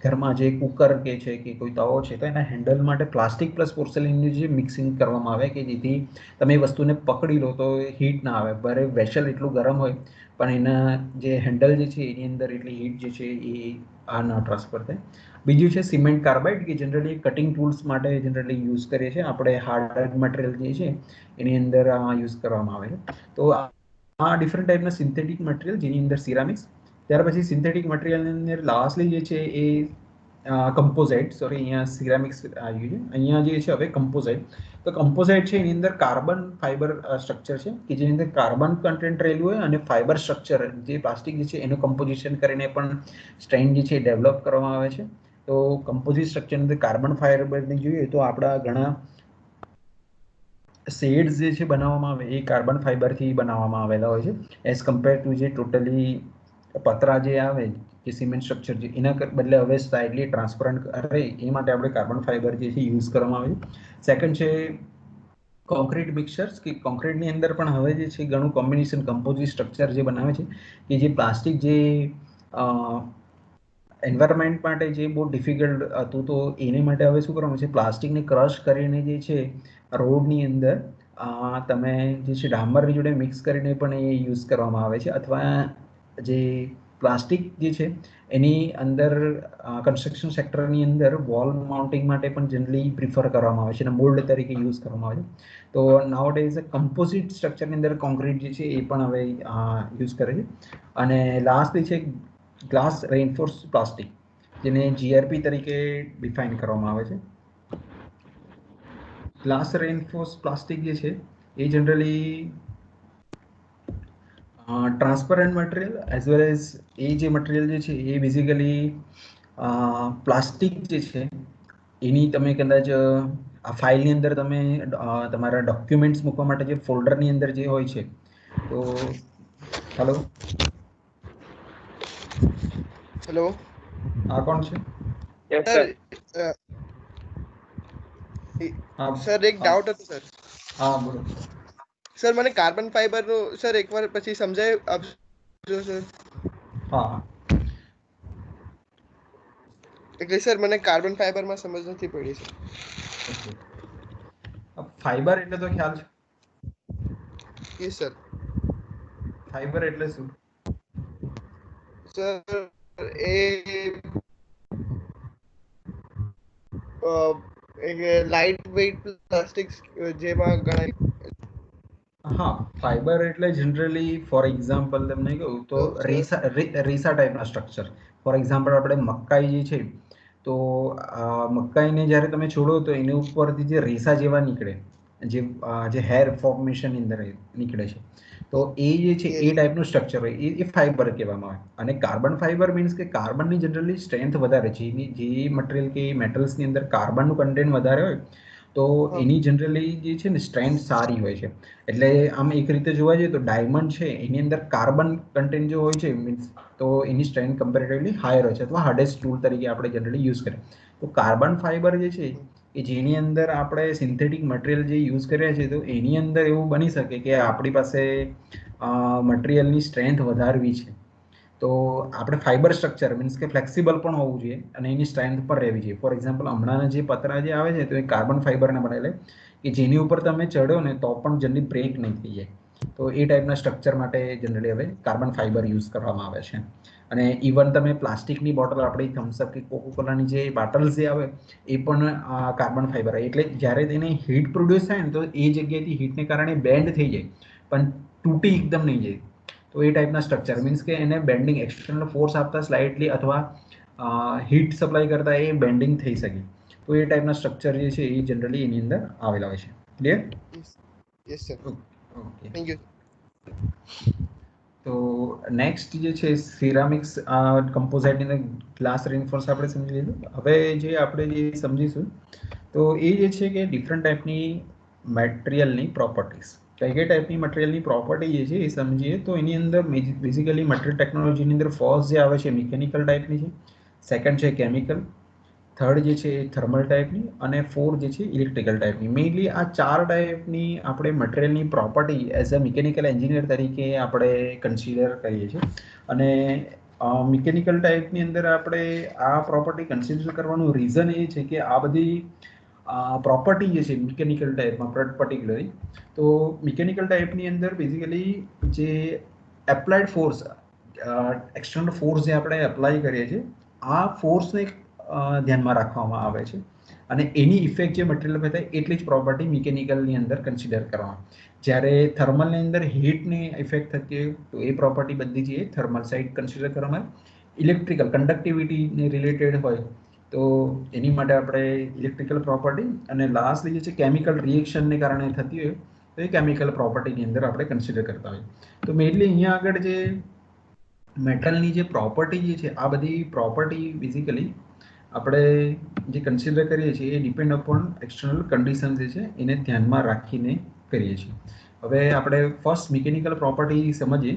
ઘરમાં જે કુકર કે છે કે કોઈ તવો છે તો એના હેન્ડલ માટે પ્લાસ્ટિક પ્લસ પોર્સેલિનની જે મિક્સિંગ કરવામાં આવે કે જેથી તમે એ વસ્તુને પકડી લો તો હીટ ના આવે. ભલે વેસલ એટલું ગરમ હોય પણ એના જે હેન્ડલ જે છે એની અંદર એટલી હીટ જે છે એ ન ટ્રાન્સફર થાય. બીજું છે સિમેન્ટ કાર્બાઇડ કે જનરલી કટિંગ ટૂલ્સ માટે જનરલી યુઝ કરીએ છીએ આપણે. હાર્ડ મટીરિયલ જે છે એની અંદર યુઝ કરવામાં આવે છે. તો આ ડિફરન્ટ ટાઈપના સિન્થેટિક મટીરિયલ જેની અંદર સિરામિક્સ. ત્યાર પછી સિન્થેટિક મટીરિયલની અંદર લાસ્ટલી જે છે એ કમ્પોઝાઇટ, સોરી અહીંયા સિરામિક્સ આવ્યું છે, અહીંયા જે છે હવે કમ્પોઝાઇટ. તો કમ્પોઝાઇટ છે એની અંદર કાર્બન ફાઈબર સ્ટ્રક્ચર છે કે જેની અંદર કાર્બન કન્ટેન્ટ રહેલું હોય અને ફાઈબર સ્ટ્રક્ચર જે પ્લાસ્ટિક જે છે એનું કમ્પોઝિશન કરીને પણ સ્ટ્રેન્ડ જે છે ડેવલપ કરવામાં આવે છે. તો કમ્પોઝિટ સ્ટ્રક્ચરની અંદર કાર્બન ફાઈબરની જોઈએ તો આપણા ઘણા શેડ્સ જે છે બનાવવામાં આવે એ કાર્બન ફાઈબરથી બનાવવામાં આવેલા હોય છે એઝ કમ્પેર ટુ જે ટોટલી પતરા જે આવે જે સિમેન્ટ સ્ટ્રક્ચર છે એના બદલે હવે સ્લાઇટલી ટ્રાન્સપરન્ટ રહે એ માટે આપણે કાર્બન ફાઈબર જે છે યુઝ કરવામાં આવે છે. સેકન્ડ છે કોન્ક્રીટ મિક્સચર્સ કે કોન્ક્રીટની અંદર પણ હવે જે છે ઘણું કોમ્બિનેશન કમ્પોઝિટ સ્ટ્રક્ચર જે બનાવે છે કે જે પ્લાસ્ટિક જે એન્વાયરમેન્ટ માટે જે બહુ ડિફિકલ્ટ હતું તો એને માટે હવે શું કરવાનું છે પ્લાસ્ટિકને ક્રશ કરીને જે છે રોડની અંદર તમે જે છે ડામરની જોડે મિક્સ કરીને પણ એ યુઝ કરવામાં આવે છે. અથવા જે પ્લાસ્ટિક જે છે એની અંદર કન્સ્ટ્રક્શન સેક્ટરની અંદર વોલ માઉન્ટિંગ માટે પણ જનરલી પ્રિફર કરવામાં આવે છે અને મોલ્ડ તરીકે યુઝ કરવામાં આવે છે. તો નાઉ ડેઝ કમ્પોઝિટ સ્ટ્રક્ચરની અંદર કોન્ક્રીટ જે છે એ પણ હવે યુઝ કરે છે. અને લાસ્ટ છે ગ્લાસ રેઇનફોર્સ પ્લાસ્ટિક જેને જીઆરપી તરીકે ડિફાઇન કરવામાં આવે છે. ગ્લાસ રેઇનફોર્સ પ્લાસ્ટિક જે છે એ generally transparent material as well as એ જે મટીરિયલ જે છે એ બેઝિકલી પ્લાસ્ટિક જે છે એની તમે કદાચ આ ફાઇલની અંદર તમે તમારા ડોક્યુમેન્ટ્સ મૂકવા માટે જે ફોલ્ડરની અંદર જે હોય છે તો હેલો આ કોણ છે? સર એક ડાઉટ હતો સર. હા બોલો સર મને કાર્બન ફાઈબર નું સર એકવાર પછી સમજાય આપજો સર. હા એટલે સર મને કાર્બન ફાઈબર માં સમજ નથી પડી સર. ઓકે ફાઈબર એટલે તો ખ્યાલ છે? Yes sir. ફાઈબર એટલે શું સર? એ લાઇટ વેઇટ પ્લાસ્ટિક જેમાં ગણાય. હા ફાઈબર એટલે જનરલી ફોર એક્ઝામ્પલ તમને કહું તો રેસા ટાઈપના સ્ટ્રક્ચર. ફોર એક્ઝામ્પલ આપણે મકાઈ જે છે તો મકાઈને જ્યારે તમે છોડો તો એની ઉપરથી જે રેસા જેવા નીકળે જે હેર ફોર્મેશનની અંદર નીકળે છે, તો એ જે છે એ યસ ટાઈપનું સ્ટ્રક્ચર હોય એ ફાઈબર કહેવામાં આવે. અને કાર્બન ફાઈબર મીન્સ કે કાર્બનની જનરલી સ્ટ્રેન્થ વધારે છે. એની જે મટીરિયલ કે મેટલ્સની અંદર કાર્બનનું કન્ટેન્ટ વધારે હોય તો હા એની જનરલી જે છે ને સ્ટ્રેન્થ સારી હોય છે. એટલે આમ એક રીતે જોવા જઈએ તો ડાયમંડ છે એની અંદર કાર્બન કન્ટેન્ટ જે હોય છે મીન્સ તો એની સ્ટ્રેન્થ કમ્પેરેટિવલી હાયર હોય છે, અથવા હાર્ડેસ્ટ ટૂલ તરીકે આપણે જનરલી યુઝ કરીએ. તો કાર્બન ફાઈબર જે છે કે જેની અંદર આપણે સિન્થેટિક મટીરિયલ જે યુઝ કર્યા છે તો એની અંદર એવું બની શકે કે આપણી પાસે મટીરિયલની સ્ટ્રેન્થ વધારવી છે તો આપણે ફાઈબર સ્ટ્રક્ચર મીન્સ કે ફ્લેક્સિબલ પણ હોવું જોઈએ અને એની સ્ટ્રેન્થ પર રહેવી જોઈએ. ફોર એક્ઝામ્પલ હમણાંના જે પતરા જે આવે છે તો એ કાર્બન ફાઈબરના બનેલા કે જેની ઉપર તમે ચડ્યો ને તો પણ જલ્દી બ્રેક નહીં થઈ જાય. તો એ ટાઈપના સ્ટ્રક્ચર માટે જનરલી હવે કાર્બન ફાઈબર યુઝ કરવામાં આવે છે. અને ઇવન તમે પ્લાસ્ટિકની બોટલ આપણી થમ્સઅપ કે કોકોકોલાની જે બોટલ્સ જે આવે એ પણ કાર્બન ફાઈબર આવે. એટલે જ્યારે તેને હીટ પ્રોડ્યુસ થાય ને તો એ જગ્યાએથી હીટને કારણે બેન્ડ થઈ જાય પણ તૂટી એકદમ નહીં જાય. તો એ ટાઈપના સ્ટ્રક્ચર મીન્સ કે એને બેન્ડિંગ એક્સટર્નલ ફોર્સ આપતા સ્લાઇટલી અથવા હીટ સપ્લાય કરતા એ બેન્ડિંગ થઈ શકે. તો એ ટાઈપના સ્ટ્રક્ચર જે છે એ જનરલી એની અંદર આવેલા હોય છે. Clear? Yes sir, okay. Thank you. તો નેક્સ્ટ જે છે સિરામિક્સ કમ્પોઝાઇટ અને ગ્લાસ રેઇનફોર્સ આપણે સમજી લીધું. હવે જે આપણે જે સમજીશું તો એ જે છે કે ડિફરન્ટ ટાઈપની મટીરિયલની પ્રોપર્ટીઝ, કઈ કઈ ટાઈપની મટીરિયલની પ્રોપર્ટી જે છે એ સમજીએ તો એની અંદર બેઝિકલી મટીરિયલ ટેકનોલોજીની અંદર ફર્સ્ટ જે આવે છે મિકેનિકલ ટાઈપની છે, સેકન્ડ છે કેમિકલ, થર્ડ જે છે એ થર્મલ ટાઈપની અને ફોર્થ જે છે ઇલેક્ટ્રિકલ ટાઈપની. મેઇનલી આ 4 ટાઈપની આપણે મટીરિયલની property as a mechanical engineer તરીકે આપણે કન્સિડર કરીએ છીએ. અને મિકેનિકલ ટાઈપની અંદર આપણે આ પ્રોપર્ટી કન્સિડર કરવાનું રીઝન એ છે કે આ બધી પ્રોપર્ટી જે છે મિકેનિકલ ટાઈપમાં પર્ટિક્યુલરલી, તો મિકેનિકલ ટાઈપની અંદર બેઝિકલી જે એપ્લાઇડ ફોર્સ એક્સટર્નલ ફોર્સ જે આપણે એપ્લાય કરીએ છીએ આ ફોર્સને ધ્યાનમાં રાખવામાં આવે છે અને એની ઇફેક્ટ જે મટીરિયલ પર થાય એટલી જ પ્રોપર્ટી મિકેનિકલની અંદર કન્સિડર કરવામાં. જ્યારે થર્મલની અંદર હીટની ઇફેક્ટ થતી હોય તો એ પ્રોપર્ટી બધી જે થર્મલ સાઇડ કન્સિડર કરવામાં આવે. ઇલેક્ટ્રિકલ કન્ડક્ટિવિટીને રિલેટેડ હોય તો એની માટે આપણે ઇલેક્ટ્રિકલ પ્રોપર્ટી, અને લાસ્ટલી જે છે કેમિકલ રિએક્શનને કારણે થતી હોય તો એ કેમિકલ પ્રોપર્ટીની અંદર આપણે કન્સિડર કરતા હોઈએ. તો મેઇનલી અહીંયા આગળ જે મેટલની જે પ્રોપર્ટી જે છે આ બધી પ્રોપર્ટી બેઝિકલી આપણે જે કન્સિડર કરીએ છીએ એ ડિપેન્ડ અપોન એક્સટર્નલ કન્ડિશન જે છે એને ધ્યાનમાં રાખીને કરીએ છીએ. હવે આપણે ફર્સ્ટ મિકેનિકલ પ્રોપર્ટી સમજીએ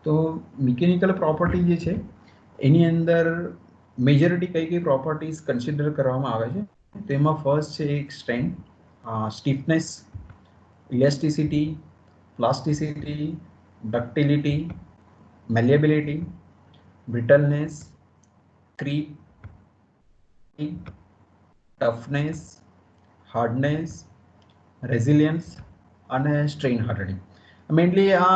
તો મિકેનિકલ પ્રોપર્ટી જે છે એની અંદર મેજોરિટી કઈ કઈ પ્રોપર્ટીઝ કન્સિડર કરવામાં આવે છે. તો એમાં ફર્સ્ટ છે એક strength, stiffness, elasticity, plasticity, ductility, malleability, brittleness, creep, toughness, hardness, resilience અને સ્ટ્રેઇન હાર્ડનિંગ. મેઇનલી આ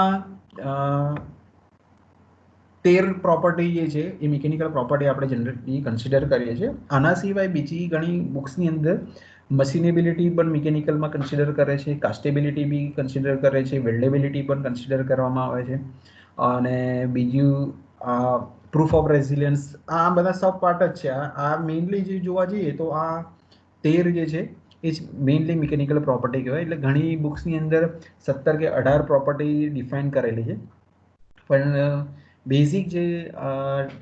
13 પ્રોપર્ટી જે છે એ મિકેનિકલ પ્રોપર્ટી આપણે જનરલી કન્સિડર કરીએ છીએ. આના સિવાય બીજી ઘણી બુક્સની અંદર મશીનેબિલિટી પણ મિકેનિકલમાં કન્સિડર કરે છે, કાસ્ટેબિલિટી બી કન્સિડર કરે છે, વેલ્ડેબિલિટી પણ કન્સિડર કરવામાં આવે છે, અને બીજું પ્રૂફ ઓફ રેઝિલિયન્સ. આ બધા સબ પાર્ટ જ છે. આ મેઇનલી જે જોવા જઈએ તો આ 13 જે છે એ જ મેઇનલી મિકેનિકલ પ્રોપર્ટી કહેવાય. એટલે ઘણી બુક્સની અંદર 17 કે 18 પ્રોપર્ટી ડિફાઇન કરેલી છે, પણ બેઝિક જે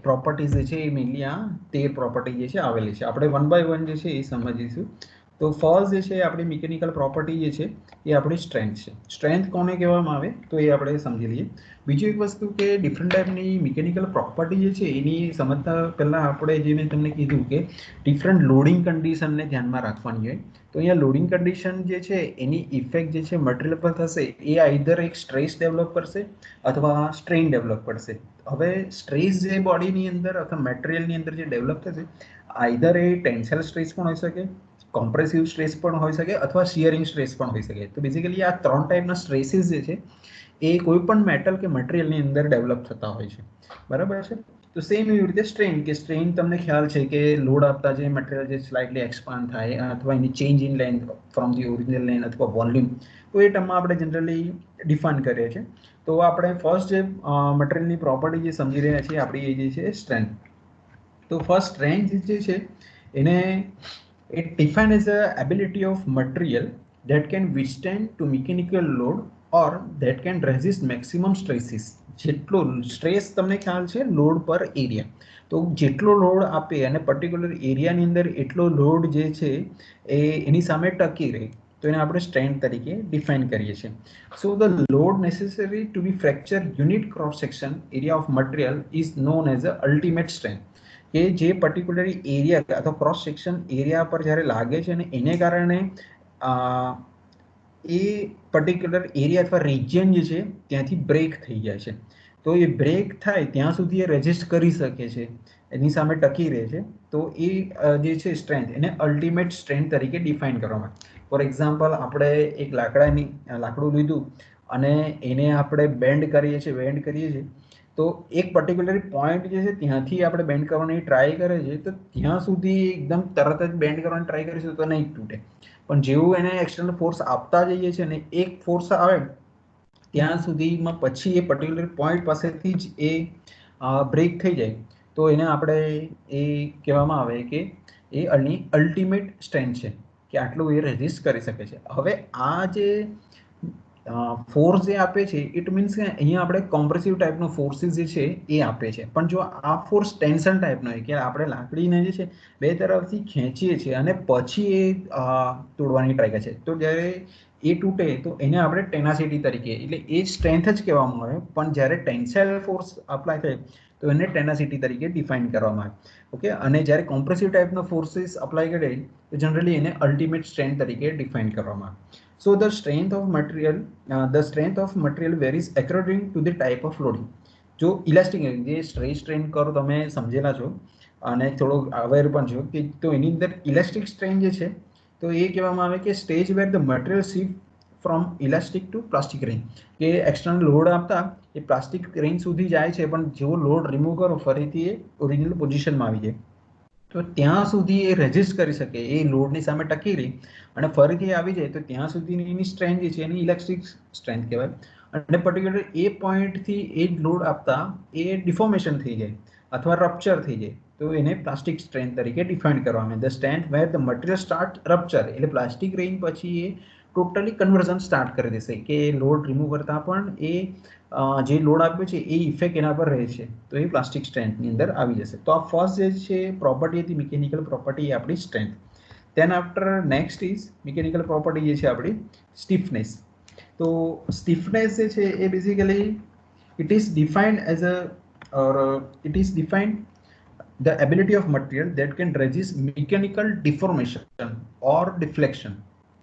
પ્રોપર્ટીઝ જે છે એ મેઇનલી આ 13 પ્રોપર્ટી જે છે આવેલી છે. આપણે વન બાય વન જે છે એ સમજીશું. તો ફર્સ્ટ જે છે આપણી મિકેનિકલ પ્રોપર્ટી જે છે એ આપણી સ્ટ્રેન્થ છે. સ્ટ્રેન્થ કોને કહેવામાં આવે તો એ આપણે સમજી લઈએ. બીજું એક વસ્તુ કે ડિફરન્ટ ટાઈપની મિકેનિકલ પ્રોપર્ટી જે છે એની સમજતા પહેલાં આપણે જે મેં તમને કીધું કે ડિફરન્ટ લોડિંગ કન્ડિશનને ધ્યાનમાં રાખવાની હોય. તો અહીંયા લોડિંગ કન્ડિશન જે છે એની ઇફેક્ટ જે છે મટીરિયલ પર થશે એ આઈધર એક સ્ટ્રેસ ડેવલપ કરશે અથવા સ્ટ્રેઇન ડેવલપ કરશે. હવે સ્ટ્રેસ જે બોડીની અંદર અથવા મટીરિયલની અંદર જે ડેવલપ થશે આઈધર એ ટેન્સાઇલ સ્ટ્રેસ પણ હોઈ શકે, કોમ્પ્રેસિવ સ્ટ્રેસ પણ હોઈ શકે અથવા શિયરિંગ સ્ટ્રેસ પણ હોઈ શકે. તો બેઝિકલી આ 3 ટાઈપના સ્ટ્રેસીસ જે છે એ કોઈ પણ મેટલ કે મટીરિયલની અંદર ડેવલપ થતા હોય છે. બરાબર છે? તો સેમ એવી રીતે સ્ટ્રેઇન, કે સ્ટ્રેઇન તમને ખ્યાલ છે કે લોડ આપતા જે મટીરિયલ જે સ્લાઇટલી એક્સપાન્ડ થાય અથવા એની change in length from the original length અથવા વોલ્યુમ, તો એ ટર્મમાં આપણે જનરલી ડિફાઇન કરીએ છીએ. તો આપણે ફર્સ્ટ જે મટીરિયલની પ્રોપર્ટી જે સમજી રહ્યા છીએ આપણી એ જે છે સ્ટ્રેન્થ. તો ફર્સ્ટ સ્ટ્રેન્થ જે છે એને it defines as a ability of material that can withstand to mechanical load or that can resist maximum stresses. જેટલો સ્ટ્રેસ તમને ખ્યાલ છે લોડ પર એરિયા, તો જેટલો લોડ આપે અને પર્ટિક્યુલર એરિયાની અંદર એટલો લોડ જે છે એ એની સામે ટકી રહે, તો એને આપણે સ્ટ્રેન્થ તરીકે ડિફાઇન કરીએ છીએ. So the load necessary to be fracture unit cross section area of material is known as a ultimate strength. કે જે પર્ટિક્યુલર એરિયા અથવા ક્રોસ સેક્શન એરિયા પર જ્યારે લાગે છે ને એને કારણે એ પર્ટિક્યુલર એરિયા અથવા રિજિયન જે છે ત્યાંથી બ્રેક થઈ જાય છે. તો એ બ્રેક થાય ત્યાં સુધી એ રેઝિસ્ટ કરી શકે છે, એની સામે ટકી રહે છે. તો એ જે છે સ્ટ્રેન્થ એને અલ્ટિમેટ સ્ટ્રેન્થ તરીકે ડિફાઇન કરવામાં. ફોર એક્ઝામ્પલ, આપણે એક લાકડું લીધું અને એને આપણે બેન્ડ કરીએ છીએ તો એક પર્ટિક્યુલર પોઈન્ટ જે છે ત્યાંથી આપણે બેન્ડ કરવાની ટ્રાય કરે છે, તો ત્યાં સુધી એકદમ તરત જ બેન્ડ કરવાની ટ્રાય કરીશું તો નહીં તૂટે. પણ જેવું એને એક્સટર્નલ ફોર્સ આપતા જઈએ છીએ ને એક ફોર્સ આવે ત્યાં સુધીમાં પછી એ પર્ટિક્યુલર પોઈન્ટ પાસેથી જ એ બ્રેક થઈ જાય, તો એને આપણે એ કહેવામાં આવે કે એ અલ્ટિમેટ સ્ટ્રેન્થ છે કે આટલું એ રેઝિસ્ટ કરી શકે છે. હવે આ જે ફોર્સ જે આપે છે ઇટ મીન્સ કે અહીંયા આપણે કોમ્પ્રેસિવ ટાઈપનો ફોર્સિસ જે છે એ આપે છે. પણ જો આ ફોર્સ ટેન્શન ટાઈપનો હોય કે આપણે લાકડીને જે છે બે તરફથી ખેંચીએ છીએ અને પછી એ તોડવાની ટ્રાય કરે છે, તો જ્યારે એ તૂટે તો એને આપણે ટેનાસિટી તરીકે, એટલે એ સ્ટ્રેન્થ જ કહેવામાં આવે. પણ જ્યારે ટેન્સાઇલ ફોર્સ અપ્લાય થાય તો એને ટેનાસિટી તરીકે ડિફાઇન કરવામાં આવે. ઓકે, અને જ્યારે કોમ્પ્રેસિવ ટાઈપનો ફોર્સિસ અપ્લાય કરે તો જનરલી એને અલ્ટિમેટ સ્ટ્રેન્થ તરીકે ડિફાઇન કરવામાં આવે. So the strength of material varies according to the type of loading. જો ઇલાસ્ટિક જે સ્ટ્રેસ સ્ટ્રેન કરો તમે સમજેલા છો અને થોડો અવેર પણ છો કે તો એની અંદર ઇલાસ્ટિક સ્ટ્રેન જે છે તો એ કહેવામાં આવે કે stage where the material shift from elastic to plastic range, કે એક્સટર્નલ લોડ આપતા એ પ્લાસ્ટિક રેન્જ સુધી જાય છે, પણ જેવો લોડ રિમૂવ કરો ફરીથી એ ઓરિજિનલ પોઝિશનમાં આવી જાય. તો ત્યાં સુધી એ રેઝિસ્ટ કરી શકે, એ લોડની સામે ટકી રહી અને ફરીથી આવી જાય તો ત્યાં સુધીની એની સ્ટ્રેન્થ જે છે એની ઇલેક્ટ્રિક સ્ટ્રેન્થ કહેવાય. અને પર્ટિક્યુલર એ પોઈન્ટથી એ લોડ આપતા એ ડિફોર્મેશન થઈ જાય અથવા રપ્ચર થઈ જાય તો એને પ્લાસ્ટિક સ્ટ્રેન્થ તરીકે ડિફાઇન કરવામાં. The strength where the material start rupture, એટલે પ્લાસ્ટિક રેન્જ પછી એ ટોટલી કન્વર્ઝન સ્ટાર્ટ કરી દેશે કે લોડ રિમૂવ કરતા પણ એ જે લોડ આપ્યો છે એ ઇફેક્ટ એના પર રહે છે, તો એ પ્લાસ્ટિક સ્ટ્રેન્થની અંદર આવી જશે. તો આ ફર્સ્ટ જે છે પ્રોપર્ટી હતી મિકેનિકલ પ્રોપર્ટી આપણી strength. Then after next is mechanical property જે છે આપણી સ્ટીફનેસ. તો સ્ટીફનેસ જે છે એ basically it is defined as it is defined the ability of material that can resist mechanical deformation or deflection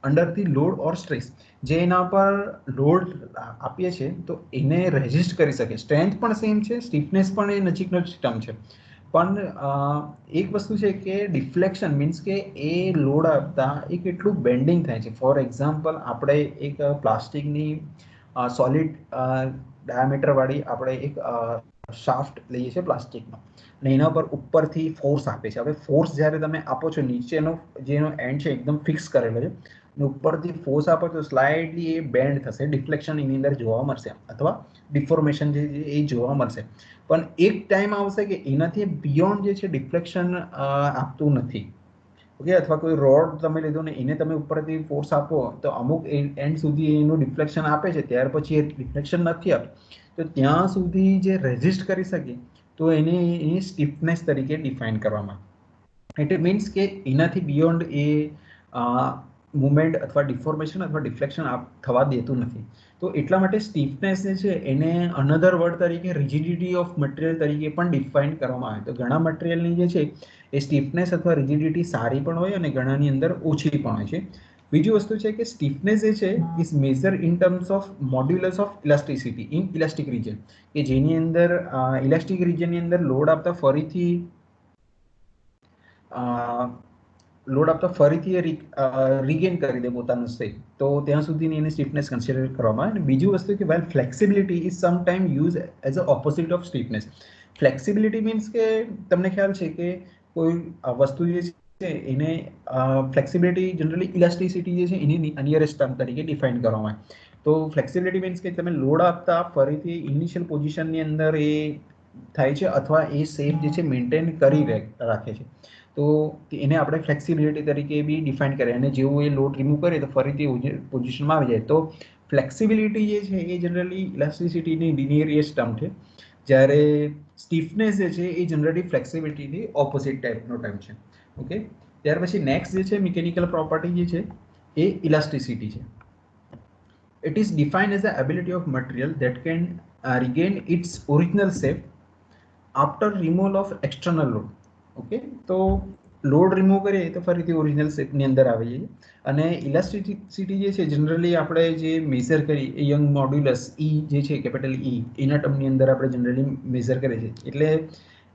under the load or stress. જે એના પર લોડ આપીએ છીએ તો એને રેઝિસ્ટ કરી શકે. સ્ટ્રેન્થ પણ સેમ છે, સ્ટીફનેસ પણ એ નજીકનો જ ટર્મ છે, પણ એક વસ્તુ છે કે ડિફ્લેક્શન મીન્સ કે એ લોડ આપતા એ કેટલું બેન્ડિંગ થાય છે. ફોર એક્ઝામ્પલ, આપણે એક પ્લાસ્ટિકની સોલિડ ડાયામીટર વાળી આપણે એક શાફ્ટ લઈએ છીએ પ્લાસ્ટિકનો અને એના પર ઉપરથી ફોર્સ આપે છે. હવે ફોર્સ જ્યારે તમે આપો છો નીચેનો જેનો એન્ડ છે એકદમ ફિક્સ કરેલો છે અને ઉપરથી ફોર્સ આપો તો સ્લાઇડલી એ બેન્ડ થશે, ડિફ્લેક્શન એની અંદર જોવા મળશે અથવા ડિફોર્મેશન જે એ જોવા મળશે. પણ એક ટાઈમ આવશે કે એનાથી બિયોન્ડ જે છે ડિફ્લેક્શન આપતું નથી. ઓકે, અથવા કોઈ રોડ તમે લીધો ને એને તમે ઉપરથી ફોર્સ આપો તો અમુક એન્ડ સુધી એનું ડિફ્લેક્શન આપે છે, ત્યાર પછી એ ડિફ્લેક્શન નથી આપતું, તો ત્યાં સુધી જે રેઝિસ્ટ કરી શકે તો એને એ સ્ટીફનેસ તરીકે ડિફાઇન કરવામાં. ઇટ મીન્સ કે એનાથી બિયોન્ડ એ મુવમેન્ટ અથવા ડિફોર્મેશન અથવા ડિફ્લેક્શન થવા દેતું નથી. તો એટલા માટે સ્ટીફનેસ જે છે એને અનધર વર્ડ તરીકે રિજિડિટી ઓફ મટીરિયલ તરીકે પણ ડિફાઇન કરવામાં આવે. તો ઘણા મટીરિયલની જે છે એ સ્ટીફનેસ અથવા રિજિડિટી સારી પણ હોય અને ઘણાની અંદર ઓછી પણ હોય છે. બીજી વસ્તુ છે કે સ્ટીફનેસ જે છે is measure in terms of modulus of elasticity in elastic region, કે જેની અંદર ઇલાસ્ટિક રિજનની અંદર લોડ આપતા ફરીથી રિગેન કરી દે પોતાનું સ્ટેટ, તો ત્યાં સુધીની એની સ્ટીફનેસ કન્સિડર કરવામાં આવે. અને બીજી વસ્તુ કે well flexibility is sometime use as a opposite of stiffness. Flexibility means કે તમને ખ્યાલ છે કે કોઈ વસ્તુ જે છે એને ફ્લેક્સિબિલિટી જનરલી ઇલાસ્ટિસિટી જે છે એની નિયરેસ્ટ ટર્મ તરીકે ડિફાઇન કરવામાં આવે. તો ફ્લેક્સિબિલિટી મીન્સ કે તમે લોડ આપતા ફરીથી ઇનિશિયલ પોઝિશનની અંદર એ થાય છે અથવા એ શેપ જે છે મેન્ટેન કરી રાખે છે. તો એને આપણે ફ્લેક્સિબિલિટી તરીકે બી ડિફાઇન કરીએ અને જેવું એ લોડ રિમૂવ કરીએ તો ફરીથી પોઝિશનમાં આવી જાય. તો ફ્લેક્સિબિલિટી જે છે એ જનરલી ઇલાસ્ટિસિટીની લિનિયરિયસ ટર્મ છે, જ્યારે સ્ટીફનેસ જે છે એ જનરલી ફ્લેક્સિબિલિટીની ઓપોઝિટ ટાઈપનો ટર્મ છે. ઓકે, ત્યાર પછી નેક્સ્ટ જે છે મિકેનિકલ પ્રોપર્ટી જે છે એ ઇલાસ્ટિસિટી છે. It is defined as the ability of material that can regain its original shape after removal of external load. Okay, તો લોડ રિમૂવ કરીએ તો ફરીથી ઓરિજિનલ શેપની અંદર આવી જઈએ. અને ઇલાસ્ટિસિટી જે છે જનરલી આપણે જે મેઝર કરી એ યંગ મોડ્યુલસ ઈ જે છે કેપિટલ ઈ એના ટર્મની અંદર આપણે જનરલી મેઝર કરીએ છીએ. એટલે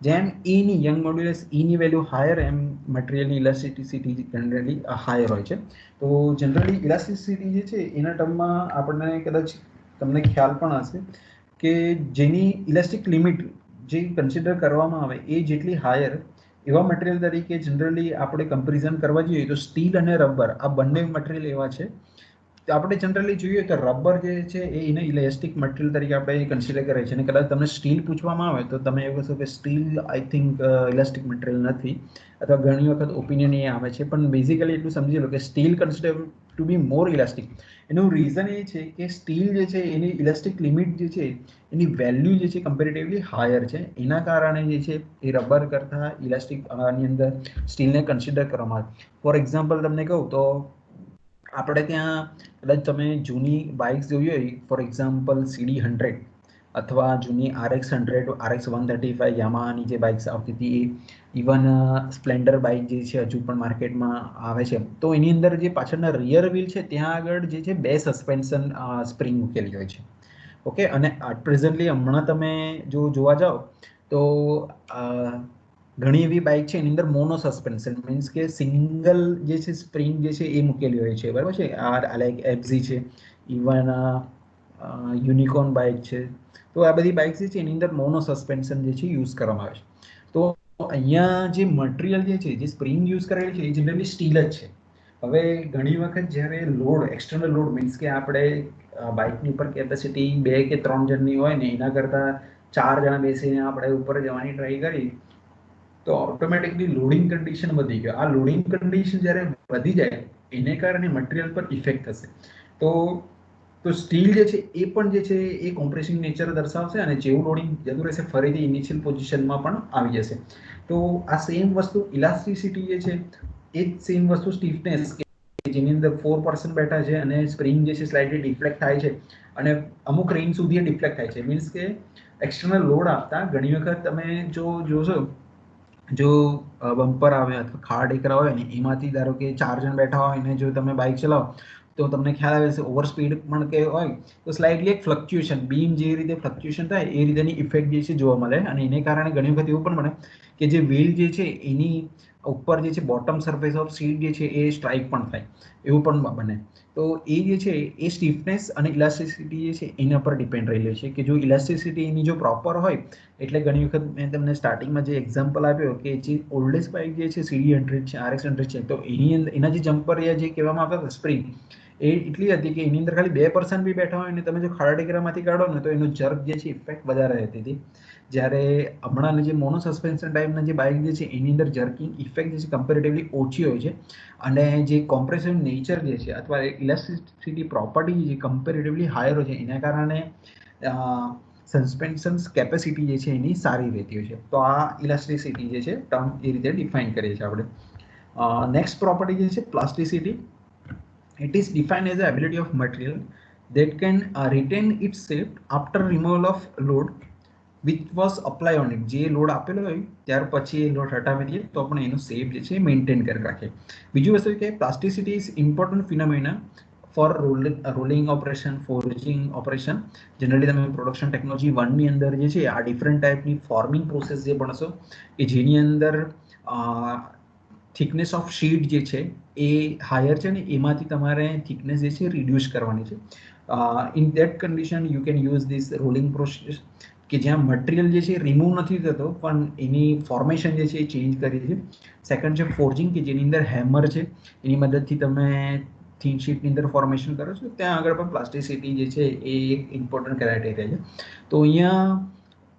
જેમ ઈની યંગ મોડ્યુલસ ઈની વેલ્યુ હાયર એમ મટીરિયલની ઇલાસ્ટિસિટી જનરલી હાયર હોય છે. તો જનરલી ઇલાસ્ટિસિટી જે છે એના ટર્મમાં આપણને કદાચ તમને ખ્યાલ પણ હશે કે જેની ઇલાસ્ટિક લિમિટ જે કન્સિડર કરવામાં આવે એ જેટલી હાયર એવા મટીરિયલ તરીકે જનરલી આપણે કમ્પેરિઝન કરવા જોઈએ તો સ્ટીલ અને રબર આ બંને મટીરિયલ એવા છે. તો આપણે જનરલી જોઈએ તો રબર જે છે એ એને ઇલાસ્ટિક મટીરિયલ તરીકે આપણે કન્સિડર કરીએ છીએ. અને કદાચ તમને સ્ટીલ પૂછવામાં આવે તો તમે એવું કહેશો કે steel I think elastic material નથી, અથવા ઘણી વખત ઓપિનિયન એ આવે છે. પણ બેઝિકલી એટલું સમજી લો કે સ્ટીલ કન્સિડર ટુ બી મોર ઇલાસ્ટિક. એનું રીઝન એ છે કે સ્ટીલ જે છે એની ઇલાસ્ટિક લિમિટ જે છે એની વેલ્યુ જે છે કમ્પેરેટિવલી હાયર છે. એના કારણે જે છે એ રબર કરતાં ઇલાસ્ટિક ની અંદર સ્ટીલને કન્સિડર કરવામાં આવે. ફોર એક્ઝામ્પલ તમને કહું તો આપણે ત્યાં કદાચ તમે જૂની બાઇક્સ જોઈ હોય, ફોર એક્ઝામ્પલ CD100 અથવા જૂની RX100 RX135 યામાહાની જે બાઇક્સ આવતી હતી, ઇવન સ્પ્લેન્ડર બાઇક જે છે હજુ પણ માર્કેટમાં આવે છે, તો એની અંદર જે પાછળના રિયર વ્હીલ છે ત્યાં આગળ જે છે 2 સસ્પેન્શન સ્પ્રિંગ મૂકેલી હોય છે. ઓકે, અને પ્રેઝન્ટલી હમણાં તમે જો જોવા જાઓ તો ઘણી એવી બાઇક છે એની અંદર મોનો સસ્પેન્શન મીન્સ કે સિંગલ જે છે સ્પ્રિંગ જે છે એ મૂકેલી હોય છે, બરાબર છે. આ લાઈક FZ છે, ઇવન યુનિકોર્ન બાઇક છે. તો આ બધી બાઇક જે છે એની અંદર મોનો સસ્પેન્શન જે છે યુઝ કરવામાં આવે છે. તો અહીંયા જે મટીરિયલ જે છે જે સ્પ્રિંગ યુઝ કરેલી છે એ જનરલી સ્ટીલ જ છે. હવે ઘણી વખત જ્યારે લોડ એક્સટર્નલ લોડ મીન્સ કે આપણે બાઇકની ઉપર કેપેસિટી 2 કે 3 જણની હોય ને એના કરતાં 4 જણા બેસીને આપણે ઉપર જવાની ટ્રાય કરી તો ઓટોમેટિકલી લોડિંગ કન્ડિશન વધી ગયો. આ લોડિંગ કન્ડિશન જ્યારે વધી જાય એને કારણે મટીરિયલ પર ઇફેક્ટ થશે. તો સ્ટીલ જે છે એ પણ જે છે એ કોમ્પ્રેસિંગ નેચર દર્શાવશે અને જેવું લોડિંગ જતું રહેશે ફરીથી ઇનિશિયલ પોઝિશનમાં પણ આવી જશે. તો આ સેમ વસ્તુ ઇલાસ્ટિસિટી જે છે એ જ સેમ વસ્તુ સ્ટીફનેસ કે જેની અંદર 4% બેઠા છે અને સ્પ્રિંગ જે છે સ્લાઇટલી ડિફ્લેક્ટ થાય છે અને અમુક રેન્જ સુધી ડિફ્લેક્ટ થાય છે. મીન્સ કે એક્સટર્નલ લોડ આપતા ઘણી વખત તમે જોશો જો બમ્પર આવે અથવા ખાડા ટેકરા હોય ને એમાંથી ધારો કે 4 જણ બેઠા હોય ને જો તમે બાઇક ચલાવો તો તમને ખ્યાલ આવે છે ઓવર સ્પીડ પણ કે હોય તો સ્લાઇટલી એક ફ્લક્ચ્યુએશન બીમ જે રીતે ફ્લક્ચ્યુએશન થાય એ રીતેની ઇફેક્ટ જે છે જોવા મળે. અને એને કારણે ઘણી વખત એવું પણ બને કે જે વ્હીલ જે છે એની ઉપર જે છે બોટમ સરફેસ ઓફ સીટ જે છે એ સ્ટ્રાઇક પણ થાય, એવું પણ બને. તો એ જે છે એ સ્ટીફનેસ અને ઇલાસ્ટિસિટી જે છે એના પર ડિપેન્ડ રહેલી છે કે જો ઇલાસ્ટિસિટી એની જો પ્રોપર હોય એટલે ઘણી વખત મેં તમને સ્ટાર્ટિંગમાં જે એક્ઝામ્પલ આપ્યો કે જે ઓલ્ડેસ્ટ બાઇક જે છે CD100 છે RX100 છે તો એની અંદર એના જે જમ્પર યા જે કહેવામાં આવતા હતા સ્પ્રિંગ એ એટલી હતી કે એની અંદર ખાલી 2% બી બેઠા હોય ને તમે જો ખાડા ટેકરામાંથી કાઢો ને તો એનો જર્ક જે છે ઇફેક્ટ વધારે રહેતી હતી. જ્યારે હમણાંની જે મોનો સસ્પેન્શન ટાઈપના જે બાઇક જે છે એની અંદર જર્કિંગ ઇફેક્ટ જે છે કમ્પેરેટિવલી ઓછી હોય છે અને જે કોમ્પ્રેસિવ નેચર જે છે અથવા ઇલાસ્ટિસિટી પ્રોપર્ટી જે કમ્પેરેટિવલી હાયર હોય છે એના કારણે સસ્પેન્શન કેપેસિટી જે છે એની સારી રહેતી હોય છે. તો આ ઇલાસ્ટિસિટી જે છે ટર્મ એ રીતે ડિફાઇન કરીએ છીએ આપણે. નેક્સ્ટ પ્રોપર્ટી જે છે plasticity. It is defined as the ability of material that can retain its shape after removal of load which was applied on it. જે લોડ આપેલો હોય ત્યાર પછી એ લોડ હટાવી દઈએ તો પણ એનો શેપ જે છે મેન્ટેન કરી રાખે. બીજું વસ્તુ કે plasticity is important phenomena for rolling operation, forging operation. Generally તમે પ્રોડક્શન ટેકનોલોજી 1ની અંદર જે છે આ ડિફરન્ટ ટાઈપની ફોર્મિંગ પ્રોસેસ જે ભણશો કે જેની અંદર થિકનેસ ઓફ શીટ જે છે એ હાયર છે ને એમાંથી તમારે થિકનેસ જે છે રિડ્યુસ કરવાની છે. In that condition you can use this rolling process કે જ્યાં મટીરિયલ જે છે રિમૂવ નથી થતો પણ એની ફોર્મેશન જે છે એ ચેન્જ કરી છે. સેકન્ડ છે ફોર્જિંગ કે જેની અંદર હેમર છે એની મદદથી તમે થીન શીટની અંદર ફોર્મેશન કરો છો. ત્યાં આગળ પણ પ્લાસ્ટિસિટી જે છે એ એક ઇમ્પોર્ટન્ટ ક્રાઇટેરિયા છે. તો અહીંયા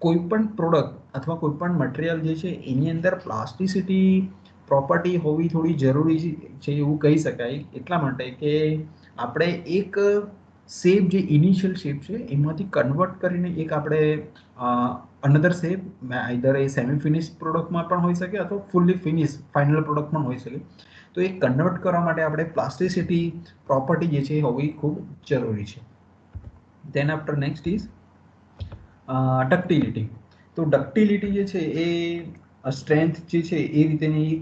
કોઈ પણ પ્રોડક્ટ અથવા કોઈ પણ મટીરિયલ જે છે એની અંદર પ્લાસ્ટિસિટી પ્રોપર્ટી હોવી થોડી જરૂરી છે એવું કહી શકાય, એટલા માટે કે આપણે એક શેપ જે ઇનિશિયલ શેપ છે એમાંથી કન્વર્ટ કરીને એક આપણે અનધર શેપ આઈધર એ સેમી ફિનિશ પ્રોડક્ટમાં પણ હોઈ શકે અથવા ફૂલ્લી ફિનિશ ફાઇનલ પ્રોડક્ટ પણ હોઈ શકે. તો એ કન્વર્ટ કરવા માટે આપણે પ્લાસ્ટિસિટી પ્રોપર્ટી જે છે એ હોવી ખૂબ જરૂરી છે. Then after next is ductility. તો ડક્ટિલિટી જે છે એ સ્ટ્રેન્થ જે છે એ રીતેની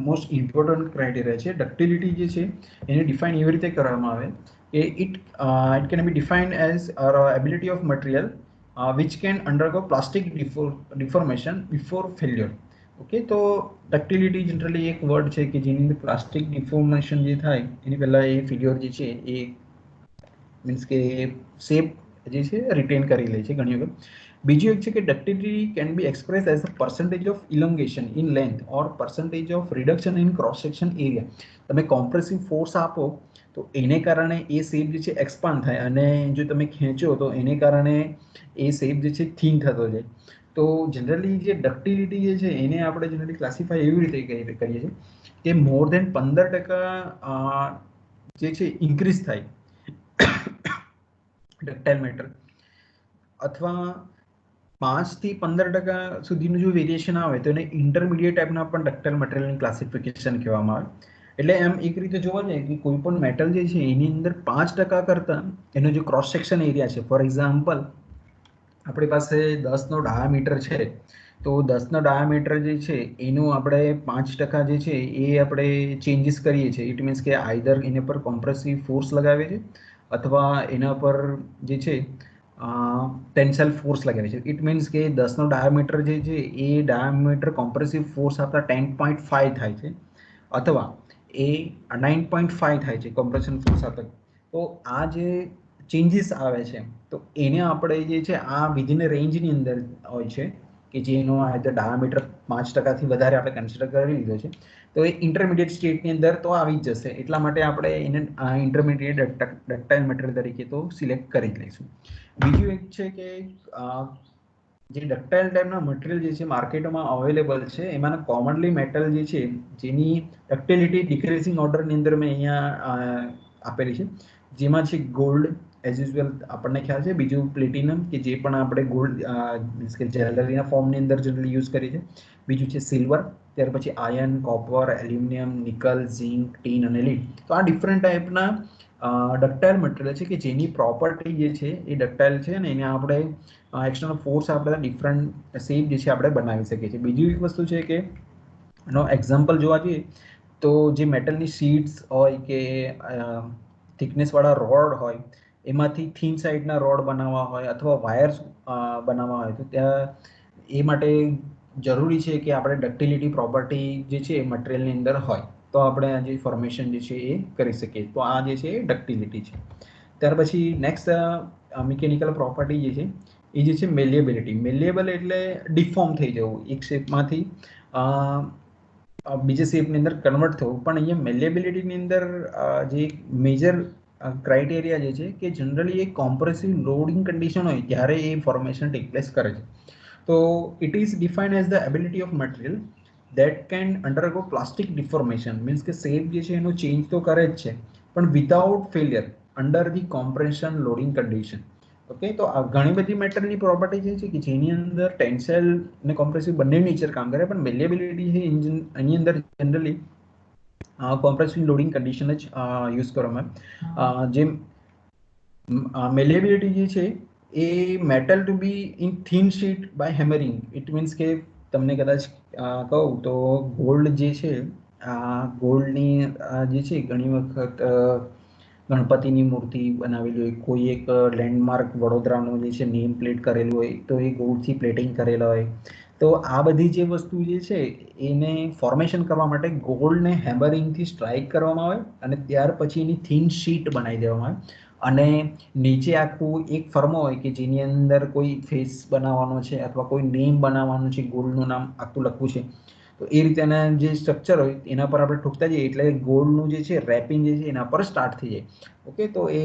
મોસ્ટ ઇમ્પોર્ટન્ટ ક્રાઇટેરિયા છે. ડક્ટિલિટી જે છે એને ડિફાઇન એવી રીતે કરવામાં આવે કે it can be defined as ability of material which can undergo plastic deformation before failure. Okay, તો ડક્ટિલિટી જનરલી એક વર્ડ છે કે જેની અંદર પ્લાસ્ટિક ડિફોર્મેશન જે થાય એની પહેલાં એ ફેલ્યોર જે છે એ મીન્સ કે શેપ જે છે રિટેન કરી લે છે ઘણી વખત. બીજું એક છે કે ductility can be express as a percentage of elongation in length or percentage of reduction in cross section area. તમે કોમ્પ્રેસિવ ફોર્સ આપો તો એને કારણે એ શેપ જે છે એક્સપાન્ડ થાય, અને જો તમે ખેંચો તો એને કારણે એ શેપ જે છે થીન થતો જાય. તો જનરલી જે ડક્ટિલિટી જે છે એને આપણે જનરલી ક્લાસિફાય એવી રીતે કરીએ છીએ કે મોર દેન 15% જે છે ઇન્ક્રીઝ થાય ડક્ટાઇલ મેટર, અથવા 5-15% સુધીનું જો વેરિએશન આવે તો એને ઇન્ટરમીડિયેટ ટાઈપના પણ ડક્ટાઇલ મટીરિયલની ક્લાસિફિકેશન કહેવામાં આવે. એટલે એમ એક રીતે જોવા જઈએ કે કોઈ પણ મેટલ જે છે એની અંદર 5% કરતાં એનો જે ક્રોસ સેક્શન એરિયા છે, ફોર એક્ઝામ્પલ આપણી પાસે 10નો ડાયામીટર છે, તો 10નો ડાયામીટર જે છે એનું આપણે 5% જે છે એ આપણે ચેન્જીસ કરીએ છીએ. ઇટ મીન્સ કે આઈધર એના પર કોમ્પ્રેસિવ ફોર્સ લગાવે છે અથવા એના પર જે છે ટેન્સાઇલ ફોર્સ લગાવે છે. ઇટ મીન્સ કે 10નો ડાયામીટર જે છે એ ડાયામીટર કોમ્પ્રેસિવ ફોર્સ આપતા 10.5 થાય છે અથવા એ 9.5 થાય છે કોમ્પ્રેશન ફોર્સ આપતા. તો આ જે ચેન્જીસ આવે છે તો એને આપણે જે છે આ વિધિન રેન્જની અંદર હોય છે કે જેનો ડાયામીટર 5%થી વધારે આપણે કન્સિડર કરી લીધો છે, તો એ ઇન્ટરમીડિયેટ સ્ટેટની અંદર તો આવી જ જશે. એટલા માટે આપણે એને ઇન્ટરમીડિયેટ ડક્ટાઇલ મટીરિયલ તરીકે તો સિલેક્ટ કરી લઈશું. બીજું એક છે કે જે ડક્ટાઇલ ટાઈપના મટીરિયલ જે છે માર્કેટમાં અવેલેબલ છે એમાંના કોમનલી મેટલ જે છે જેની ડક્ટિલિટી ડિક્રીઝિંગ ઓર્ડરની અંદર મેં અહીંયા આપેલી છે, જેમાં છે ગોલ્ડ એઝ યુઝ્યુઅલ આપણને ખ્યાલ છે, બીજું પ્લેટિનમ કે જે પણ આપણે ગોલ્ડ મીન્સ કે જ્વેલરીના ફોર્મની અંદર જનરલી યુઝ કરીએ છીએ, બીજું છે સિલ્વર, ત્યાર પછી iron, copper, aluminium, nickel, zinc, tin અને લીડ. તો આ ડિફરન્ટ ટાઈપના ડક્ટાઇલ મટીરિયલ છે કે જેની પ્રોપર્ટી જે છે એ ડક્ટાઇલ છે અને એને આપણે એક્સટર્નલ ફોર્સ આપણે ડિફરન્ટ શેપ જે છે આપણે બનાવી શકીએ છીએ. બીજી એક વસ્તુ છે કે એનો એક્ઝામ્પલ જોવા જઈએ તો જે મેટલની શીટ્સ હોય કે થિકનેસવાળા રોડ હોય એમાંથી થીન સાઈડના રોડ બનાવવા હોય અથવા વાયર્સ બનાવવા હોય તો ત્યાં એ માટે જરૂરી છે કે આપણે ડક્ટિલિટી પ્રોપર્ટી જે છે એ મટીરિયલની અંદર હોય તો આપણે આ જે ફોર્મેશન જે છે એ કરી શકીએ. તો આ જે છે એ ડક્ટિલિટી છે. ત્યાર પછી નેક્સ્ટ મિકેનિકલ પ્રોપર્ટી જે છે એ જે છે મેલિએબિલિટી. મેલિએબલ એટલે ડિફોર્મ થઈ જવું, એક શેપમાંથી બીજા શેપની અંદર કન્વર્ટ થવું. પણ અહીંયા મેલિએબિલિટીની અંદર જે મેજર ક્રાઇટેરિયા જે છે કે જનરલી એ કોમ્પ્રેસિવ લોડિંગ કન્ડિશન હોય ત્યારે એ ફોર્મેશન ટેક પ્લેસ કરે છે. તો it is defined as the ability of material that can undergo plastic deformation, means કે શેપ જે છે એનો ચેન્જ તો કરે જ છે પણ without failure under the compression loading condition. Okay, તો આ ઘણી બધી મેટરની પ્રોપર્ટી જે છે કે જેની અંદર ટેન્સાઇલ અને કોમ્પ્રેસિવ બંને નેચર કામ કરે, પણ મેલિએબિલિટી છે એની અંદર જનરલી કોમ્પ્રેસિવ લોડિંગ કન્ડિશન જ યુઝ કરવામાં આવે. જે મેલિએબિલિટી જે છે એ metal to be in thin sheet by hammering. It means કે તમને કદાચ કહું તો ગોલ્ડ જે છે ગોલ્ડની જે છે ઘણી વખત ગણપતિની મૂર્તિ બનાવેલી હોય, કોઈ એક લેન્ડમાર્ક વડોદરાનું જે છે નેમ પ્લેટ કરેલું હોય તો એ ગોલ્ડથી પ્લેટિંગ કરેલા હોય. તો આ બધી જે વસ્તુ જે છે એને ફોર્મેશન કરવા માટે ગોલ્ડને હેમરિંગથી સ્ટ્રાઇક કરવામાં આવે અને ત્યાર પછી એની થિન શીટ બનાવી દેવામાં આવે અને નીચે આખું એક ફર્મો હોય કે જેની અંદર કોઈ ફેસ બનાવવાનો છે અથવા કોઈ નેમ બનાવવાનું છે, ગોલ્ડનું નામ આખું લખવું છે, તો એ રીતે એના જે સ્ટ્રક્ચર હોય એના પર આપણે ઠોકતા જઈએ એટલે ગોળનું જે છે રેપિંગ જે છે એના પર સ્ટાર્ટ થઈ જાય. ઓકે, તો એ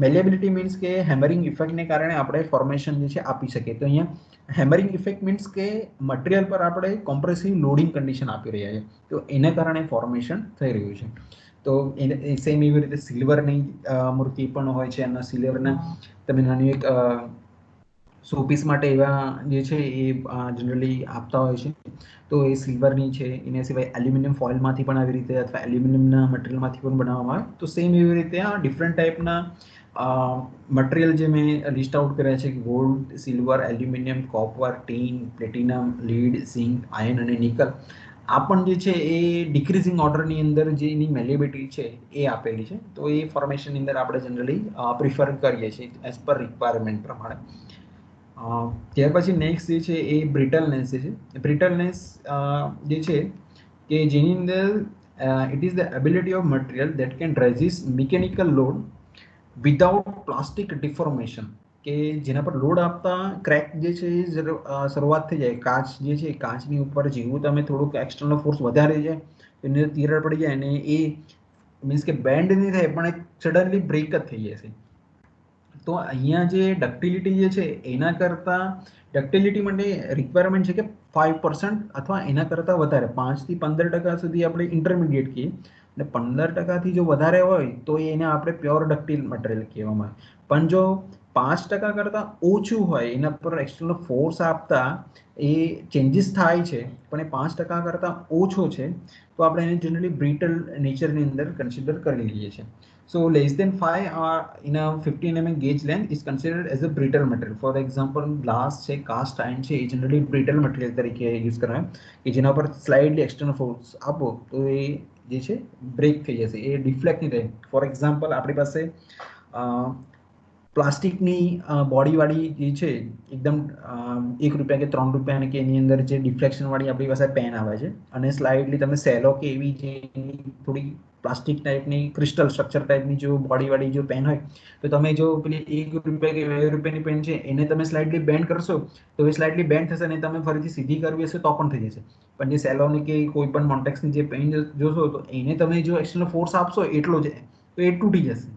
મેલેબિલિટી મીન્સ કે હેમરિંગ ઇફેક્ટને કારણે આપણે ફોર્મેશન જે છે આપી શકીએ. તો અહીંયા હેમરિંગ ઇફેક્ટ મીન્સ કે મટીરિયલ પર આપણે કોમ્પ્રેસિવ લોડિંગ કન્ડિશન આપી રહ્યા છે, તો એના કારણે ફોર્મેશન થઈ રહ્યું છે. તો એને સેમ એવી રીતે સિલ્વરની મૂર્તિ પણ હોય છે, અને સિલ્વરના તમે નાની એક શોપીસ માટે એવા જે છે એ જનરલી આપતા હોય છે. તો એ સિલ્વરની છે, એના સિવાય એલ્યુમિનિયમ ફોઇલમાંથી પણ આવી રીતે અથવા એલ્યુમિનિયમના મટીરિયલમાંથી પણ બનાવવામાં આવે. તો સેમ એવી રીતે આ ડિફરન્ટ ટાઈપના મટીરિયલ જે મેં લિસ્ટ આઉટ કર્યા છે, gold, silver, aluminium, copper, tin, platinum, lead, zinc, iron અને નિકલ, આ પણ જે છે એ ડિક્રીઝિંગ ઓર્ડરની અંદર જે એની મેલેબિલિટી છે એ આપેલી છે. તો એ ફોર્મેશનની અંદર આપણે જનરલી પ્રિફર કરીએ છીએ એઝ પર રિક્વાયરમેન્ટ પ્રમાણે. ત્યાર પછી નેક્સ્ટ જે છે એ બ્રિટલનેસ જે છે. બ્રિટલનેસ જે છે કે જેની અંદર it is the ability of material that can resist mechanical load without plastic deformation, કે જેના પર લોડ આપતા ક્રેક જે છે એ શરૂઆત થઈ જાય. કાચ જે છે કાચની ઉપર જેવું તમે થોડુંક એક્સટર્નલ ફોર્સ વધારે જાય એને તિરાડ પડી જાય અને એ મીન્સ કે બેન્ડ નહીં થાય પણ સડનલી બ્રેક જ થઈ જશે. તો અહીંયા જે ડક્ટિલિટી જે છે એના કરતાં ડક્ટિલિટી માટે રિક્વાયરમેન્ટ છે કે 5% અથવા એના કરતાં વધારે 5 થી 15% સુધી આપણે ઇન્ટરમીડિયેટ કહીએ, અને 15%થી જો વધારે હોય તો એને આપણે પ્યોર ડક્ટિલ મટીરિયલ કહેવામાં આવે. પણ જો 5% કરતાં ઓછું હોય, એના પર એક્સટર્નલ ફોર્સ આપતા એ ચેન્જીસ થાય છે પણ એ 5% કરતાં ઓછો છે, તો આપણે એને જનરલી બ્રિટલ નેચરની અંદર કન્સિડર કરી લઈએ છીએ. So less than 5 in a 15 mm gauge length is considered as a brittle material. For example, glass છે, cast iron છે, એ generally brittle material તરીકે યુઝ કરાય કે જેના પર સ્લાઇડલી એક્સટર્નલ ફોર્સ આપો તો એ જે છે બ્રેક થઈ જશે, એ ડિફ્લેક્ટ નહીં થાય. ફોર એક્ઝામ્પલ આપણી પાસે પ્લાસ્ટિકની બોડીવાળી જે છે એકદમ ₹1 કે ₹3 કે એની અંદર જે ડિફ્લેક્શનવાળી આપણી પાસે પેન આવે છે, અને સ્લાઇડલી તમે સેલો કે એવી જે થોડી પ્લાસ્ટિક ટાઈપની ક્રિસ્ટલ સ્ટ્રક્ચર ટાઈપની જો બોડીવાળી જો પેન હોય, તો તમે જો પેલી ₹1 કે ₹2ની પેન છે એને તમે સ્લાઇડલી બેન્ડ કરશો તો એ સ્લાઇડલી બેન્ડ થશે અને તમે ફરીથી સીધી કરવી હશે તો પણ થઈ જશે. પણ જે સેલોની કે કોઈ પણ મોન્ટેક્સની જે પેન જોશો તો એને તમે જો એક્સટર્નલ ફોર્સ આપશો એટલો જ તો એ તૂટી જશે.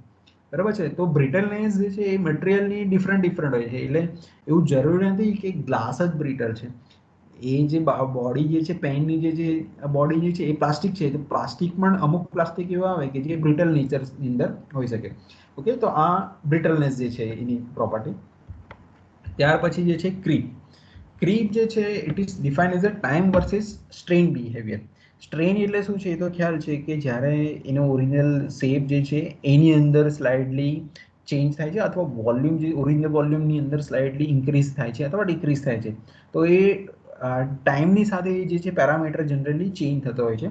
બરાબર છે. તો બ્રિટલનેસ જે છે એ મટીરિયલની ડિફરન્ટ હોય છે. એટલે એવું જરૂરી નથી કે ગ્લાસ જ બ્રિટલ છે. એ જે બોડી જે છે પેનની જે બોડી જે છે એ પ્લાસ્ટિક છે, તો પ્લાસ્ટિક પણ અમુક પ્લાસ્ટિક એવા આવે કે જે બ્રિટલ નેચરની અંદર હોઈ શકે. ઓકે, તો આ બ્રિટલનેસ જે છે એની પ્રોપર્ટી. ત્યાર પછી જે છે ક્રીપ. ક્રીપ જે છે it is defined as a time versus strain behaviour. Strain એટલે શું છે એ તો ખ્યાલ છે કે જ્યારે એનો ઓરિજિનલ શેપ જે છે એની અંદર સ્લાઇડલી ચેન્જ થાય છે, અથવા વોલ્યુમ જે ઓરિજિનલ વોલ્યુમની અંદર સ્લાઇડલી ઇન્ક્રીઝ થાય છે અથવા ડિક્રીઝ થાય છે, તો એ ટાઈમની સાથે જે છે પેરામીટર જનરલી ચેન્જ થતો હોય છે.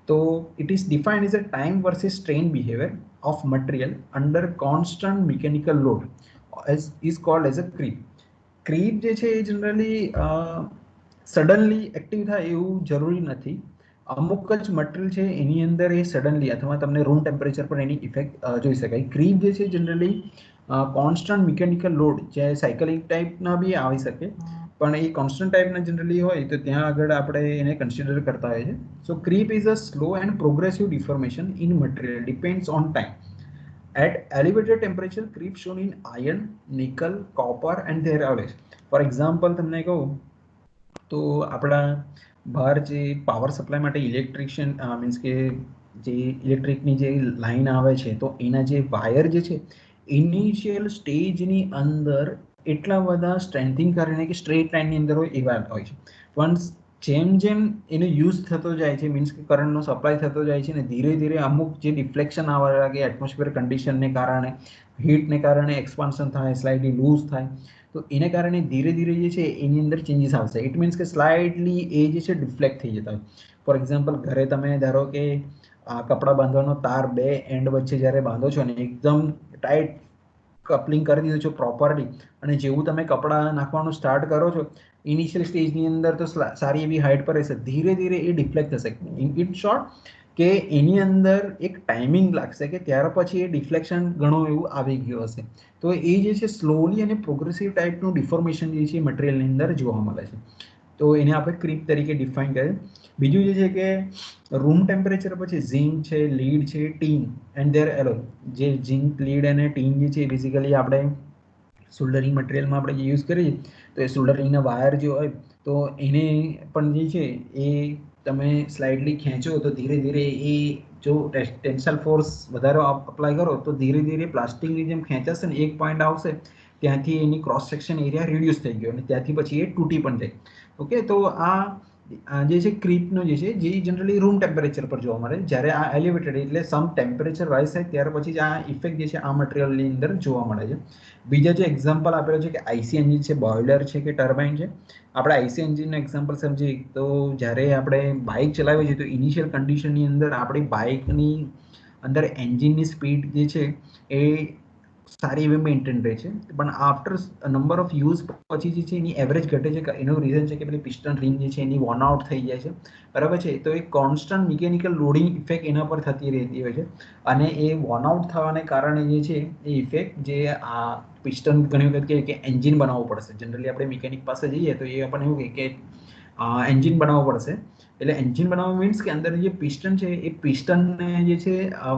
તો it is defined as a time versus strain behaviour of material under constant mechanical load is called as a creep. Creep જે છે એ જનરલી સડનલી એક્ટિવ થાય એવું જરૂરી નથી. અમુક જ મટીરિયલ છે એની અંદર એ સડનલી અથવા તમને રૂમ ટેમ્પરેચર પર એની ઇફેક્ટ જોઈ શકાય. ક્રીપ જે છે જનરલી કોન્સ્ટન્ટ મિકેનિકલ લોડ જે સાયકલિક ટાઈપના બી આવી શકે, પણ એ કોન્સ્ટન્ટ ટાઈપના જનરલી હોય તો ત્યાં આગળ આપણે એને કન્સિડર કરતા હોય છે. So creep is a slow and progressive deformation in material depends on time. At elevated temperature, creep shown in iron, nickel, copper and their alloys. For example, તમને કહું તો આપણા બહાર જે પાવર સપ્લાય માટે ઇલેક્ટ્રિશિયન મીન્સ કે જે ઇલેક્ટ્રિકની જે લાઈન આવે છે, તો એના જે વાયર જે છે ઇનિશિયલ સ્ટેજની અંદર એટલા બધા સ્ટ્રેન્થિંગ કરીને કે સ્ટ્રેટ લાઇનની અંદર હોય એવા હોય છે. પણ જેમ જેમ એનો યુઝ થતો જાય છે, મીન્સ કે કરંટનો સપ્લાય થતો જાય છે ને ધીરે ધીરે અમુક જે ડિફ્લેક્શન આવવા લાગે એટમોસ્ફિયર કન્ડિશનને કારણે, હીટને કારણે એક્સપાન્શન થાય, સ્લાઇડલી લૂઝ થાય, તો એને કારણે ધીરે ધીરે જે છે એની અંદર ચેન્જીસ આવશે. ઇટ મીન્સ કે સ્લાઇડલી એ જે છે ડિફ્લેક્ટ થઈ જતા હોય. ફોર એક્ઝામ્પલ, ઘરે તમે ધારો કે કપડાં બાંધવાનો તાર બે એન્ડ વચ્ચે જ્યારે બાંધો છો ને એકદમ ટાઈટ કપલિંગ કરી દીધું છો પ્રોપરલી, અને જેવું તમે કપડાં નાખવાનું સ્ટાર્ટ કરો છો ઇનિશિયલ સ્ટેજની અંદર તો સારી એવી હાઇટ પર રહેશે, ધીરે ધીરે એ ડિફ્લેક્ટ થશે. ઇન શોર્ટ કે એની અંદર એક ટાઈમિંગ લાગશે કે ત્યાર પછી એ ડિફ્લેક્શન ઘણું એવું આવી ગયું હશે. તો એ જે છે સ્લોલી અને પ્રોગ્રેસિવ ટાઈપનું ડિફોર્મેશન જે છે મટીરિયલની અંદર જોવા મળે છે. તો એને આપણે ક્રીપ તરીકે ડિફાઇન કરીએ. બીજું જે છે કે રૂમ ટેમ્પરેચર પછી ઝિંક છે, લીડ છે, ટીન એન્ડ ધેર એલોય. જે ઝિંક, લીડ અને ટીન જે છે બેઝિકલી આપણે સોલ્ડરિંગ મટીરિયલમાં આપણે જે યુઝ કરીએ તો એ સોલ્ડરિંગના વાયર જે હોય તો એને પણ જે છે એ તમે સ્લાઇડલી ખેંચો તો ધીરે ધીરે એ જો ટેન્સાઇલ ફોર્સ વધારે અપ્લાય કરો તો ધીરે ધીરે પ્લાસ્ટિકની જેમ ખેંચાશે ને એક પોઈન્ટ આવશે ત્યાંથી એની ક્રોસ સેક્શન એરિયા રિડ્યુસ થઈ ગયો અને ત્યાંથી પછી એ તૂટી પણ જાય. ઓકે, તો આ જે છે ક્રીપનો જે છે જે જનરલી રૂમ ટેમ્પરેચર પર જોવા મળે. જ્યારે આ એલિવેટેડ એટલે સમ ટેમ્પરેચર રાઇઝ થાય ત્યાર પછી જ આ ઇફેક્ટ જે છે આ મટીરિયલની અંદર જોવા મળે છે. બીજા જે એક્ઝામ્પલ આપેલો છે કે આઈસી એન્જિન છે, બોઇલર છે કે ટર્બાઇન છે. આપણે આઈસી એન્જિનનું એક્ઝામ્પલ સમજીએ તો જ્યારે આપણે બાઇક ચલાવીએ છીએ તો ઇનિશિયલ કન્ડિશનની અંદર આપણી બાઇકની અંદર એન્જિનની સ્પીડ જે છે એ સારી એવી મેન્ટેન રહે છે, પણ આફ્ટર નંબર ઓફ યુઝ પછી જે છે એની એવરેજ ઘટે છે. એનું રીઝન છે કે પેલી પિસ્ટન રિંગ જે છે એની વોર્ન આઉટ થઈ જાય છે, બરાબર છે. તો એ કોન્સ્ટન્ટ મિકેનિકલ લોડિંગ ઇફેક્ટ એના પર થતી રહેતી હોય છે અને એ વોર્ન આઉટ થવાને કારણે જે છે એ ઇફેક્ટ જે આ પિસ્ટન ઘણી વખત કહે કે એન્જિન બનાવવું પડશે. જનરલી આપણે મિકેનિક પાસે જઈએ તો એ આપણને એવું કહે કે એન્જિન બનાવવું પડશે. એટલે એન્જિન બનાવવા મીન્સ કે અંદર જે પિસ્ટન છે એ પિસ્ટનને જે છે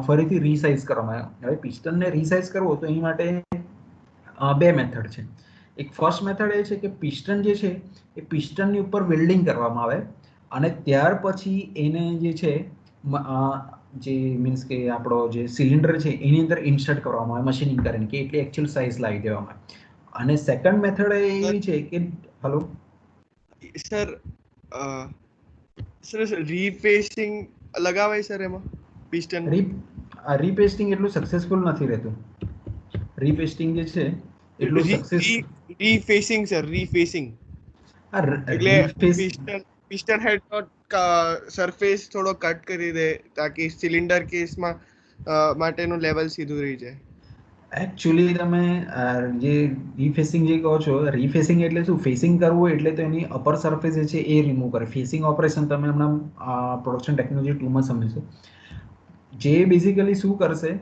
ફરીથી રીસાઇઝ કરવામાં આવે. હવે પિસ્ટનને રીસાઇઝ કરવો તો એની માટે બે મેથડ છે. એક ફર્સ્ટ મેથડ એ છે કે પિસ્ટન જે છે એ પિસ્ટનની ઉપર વેલ્ડિંગ કરવામાં આવે અને ત્યાર પછી એને જે છે જે મીન્સ કે આપણો જે સિલિન્ડર છે એની અંદર ઇન્સર્ટ કરવામાં આવે મશીનિંગ કરીને કે એટલી એકચ્યુઅલ સાઇઝ લાવી દેવામાં આવે. અને સેકન્ડ મેથડ એવી છે કે હલો સર સર રીફેસિંગ લગાવાય સર એમાં પિસ્ટન રીપેસ્ટિંગ એટલું સક્સેસફુલ નથી રહેતું. રીપેસ્ટિંગ જે છે એટલું સક્સેસ રીફેસિંગ સર રીફેસિંગ એટલે પિસ્ટન હેડ નો સરફેસ થોડો કટ કરી દે તાકી સિલિન્ડર કેસમાં માટેનું લેવલ સીધું રહી જાય. એકચ્યુઅલી તમે જે રીફેસિંગ જે કહો છો, રીફેસિંગ એટલે શું? ફેસિંગ કરવું એટલે તો એની અપર સરફેસ જે છે એ રિમૂવ કરે. ફેસિંગ ઓપરેશન તમે હમણાં પ્રોડક્શન ટેકનોલોજી 2માં સમજશો. જે બેઝિકલી શું કરશે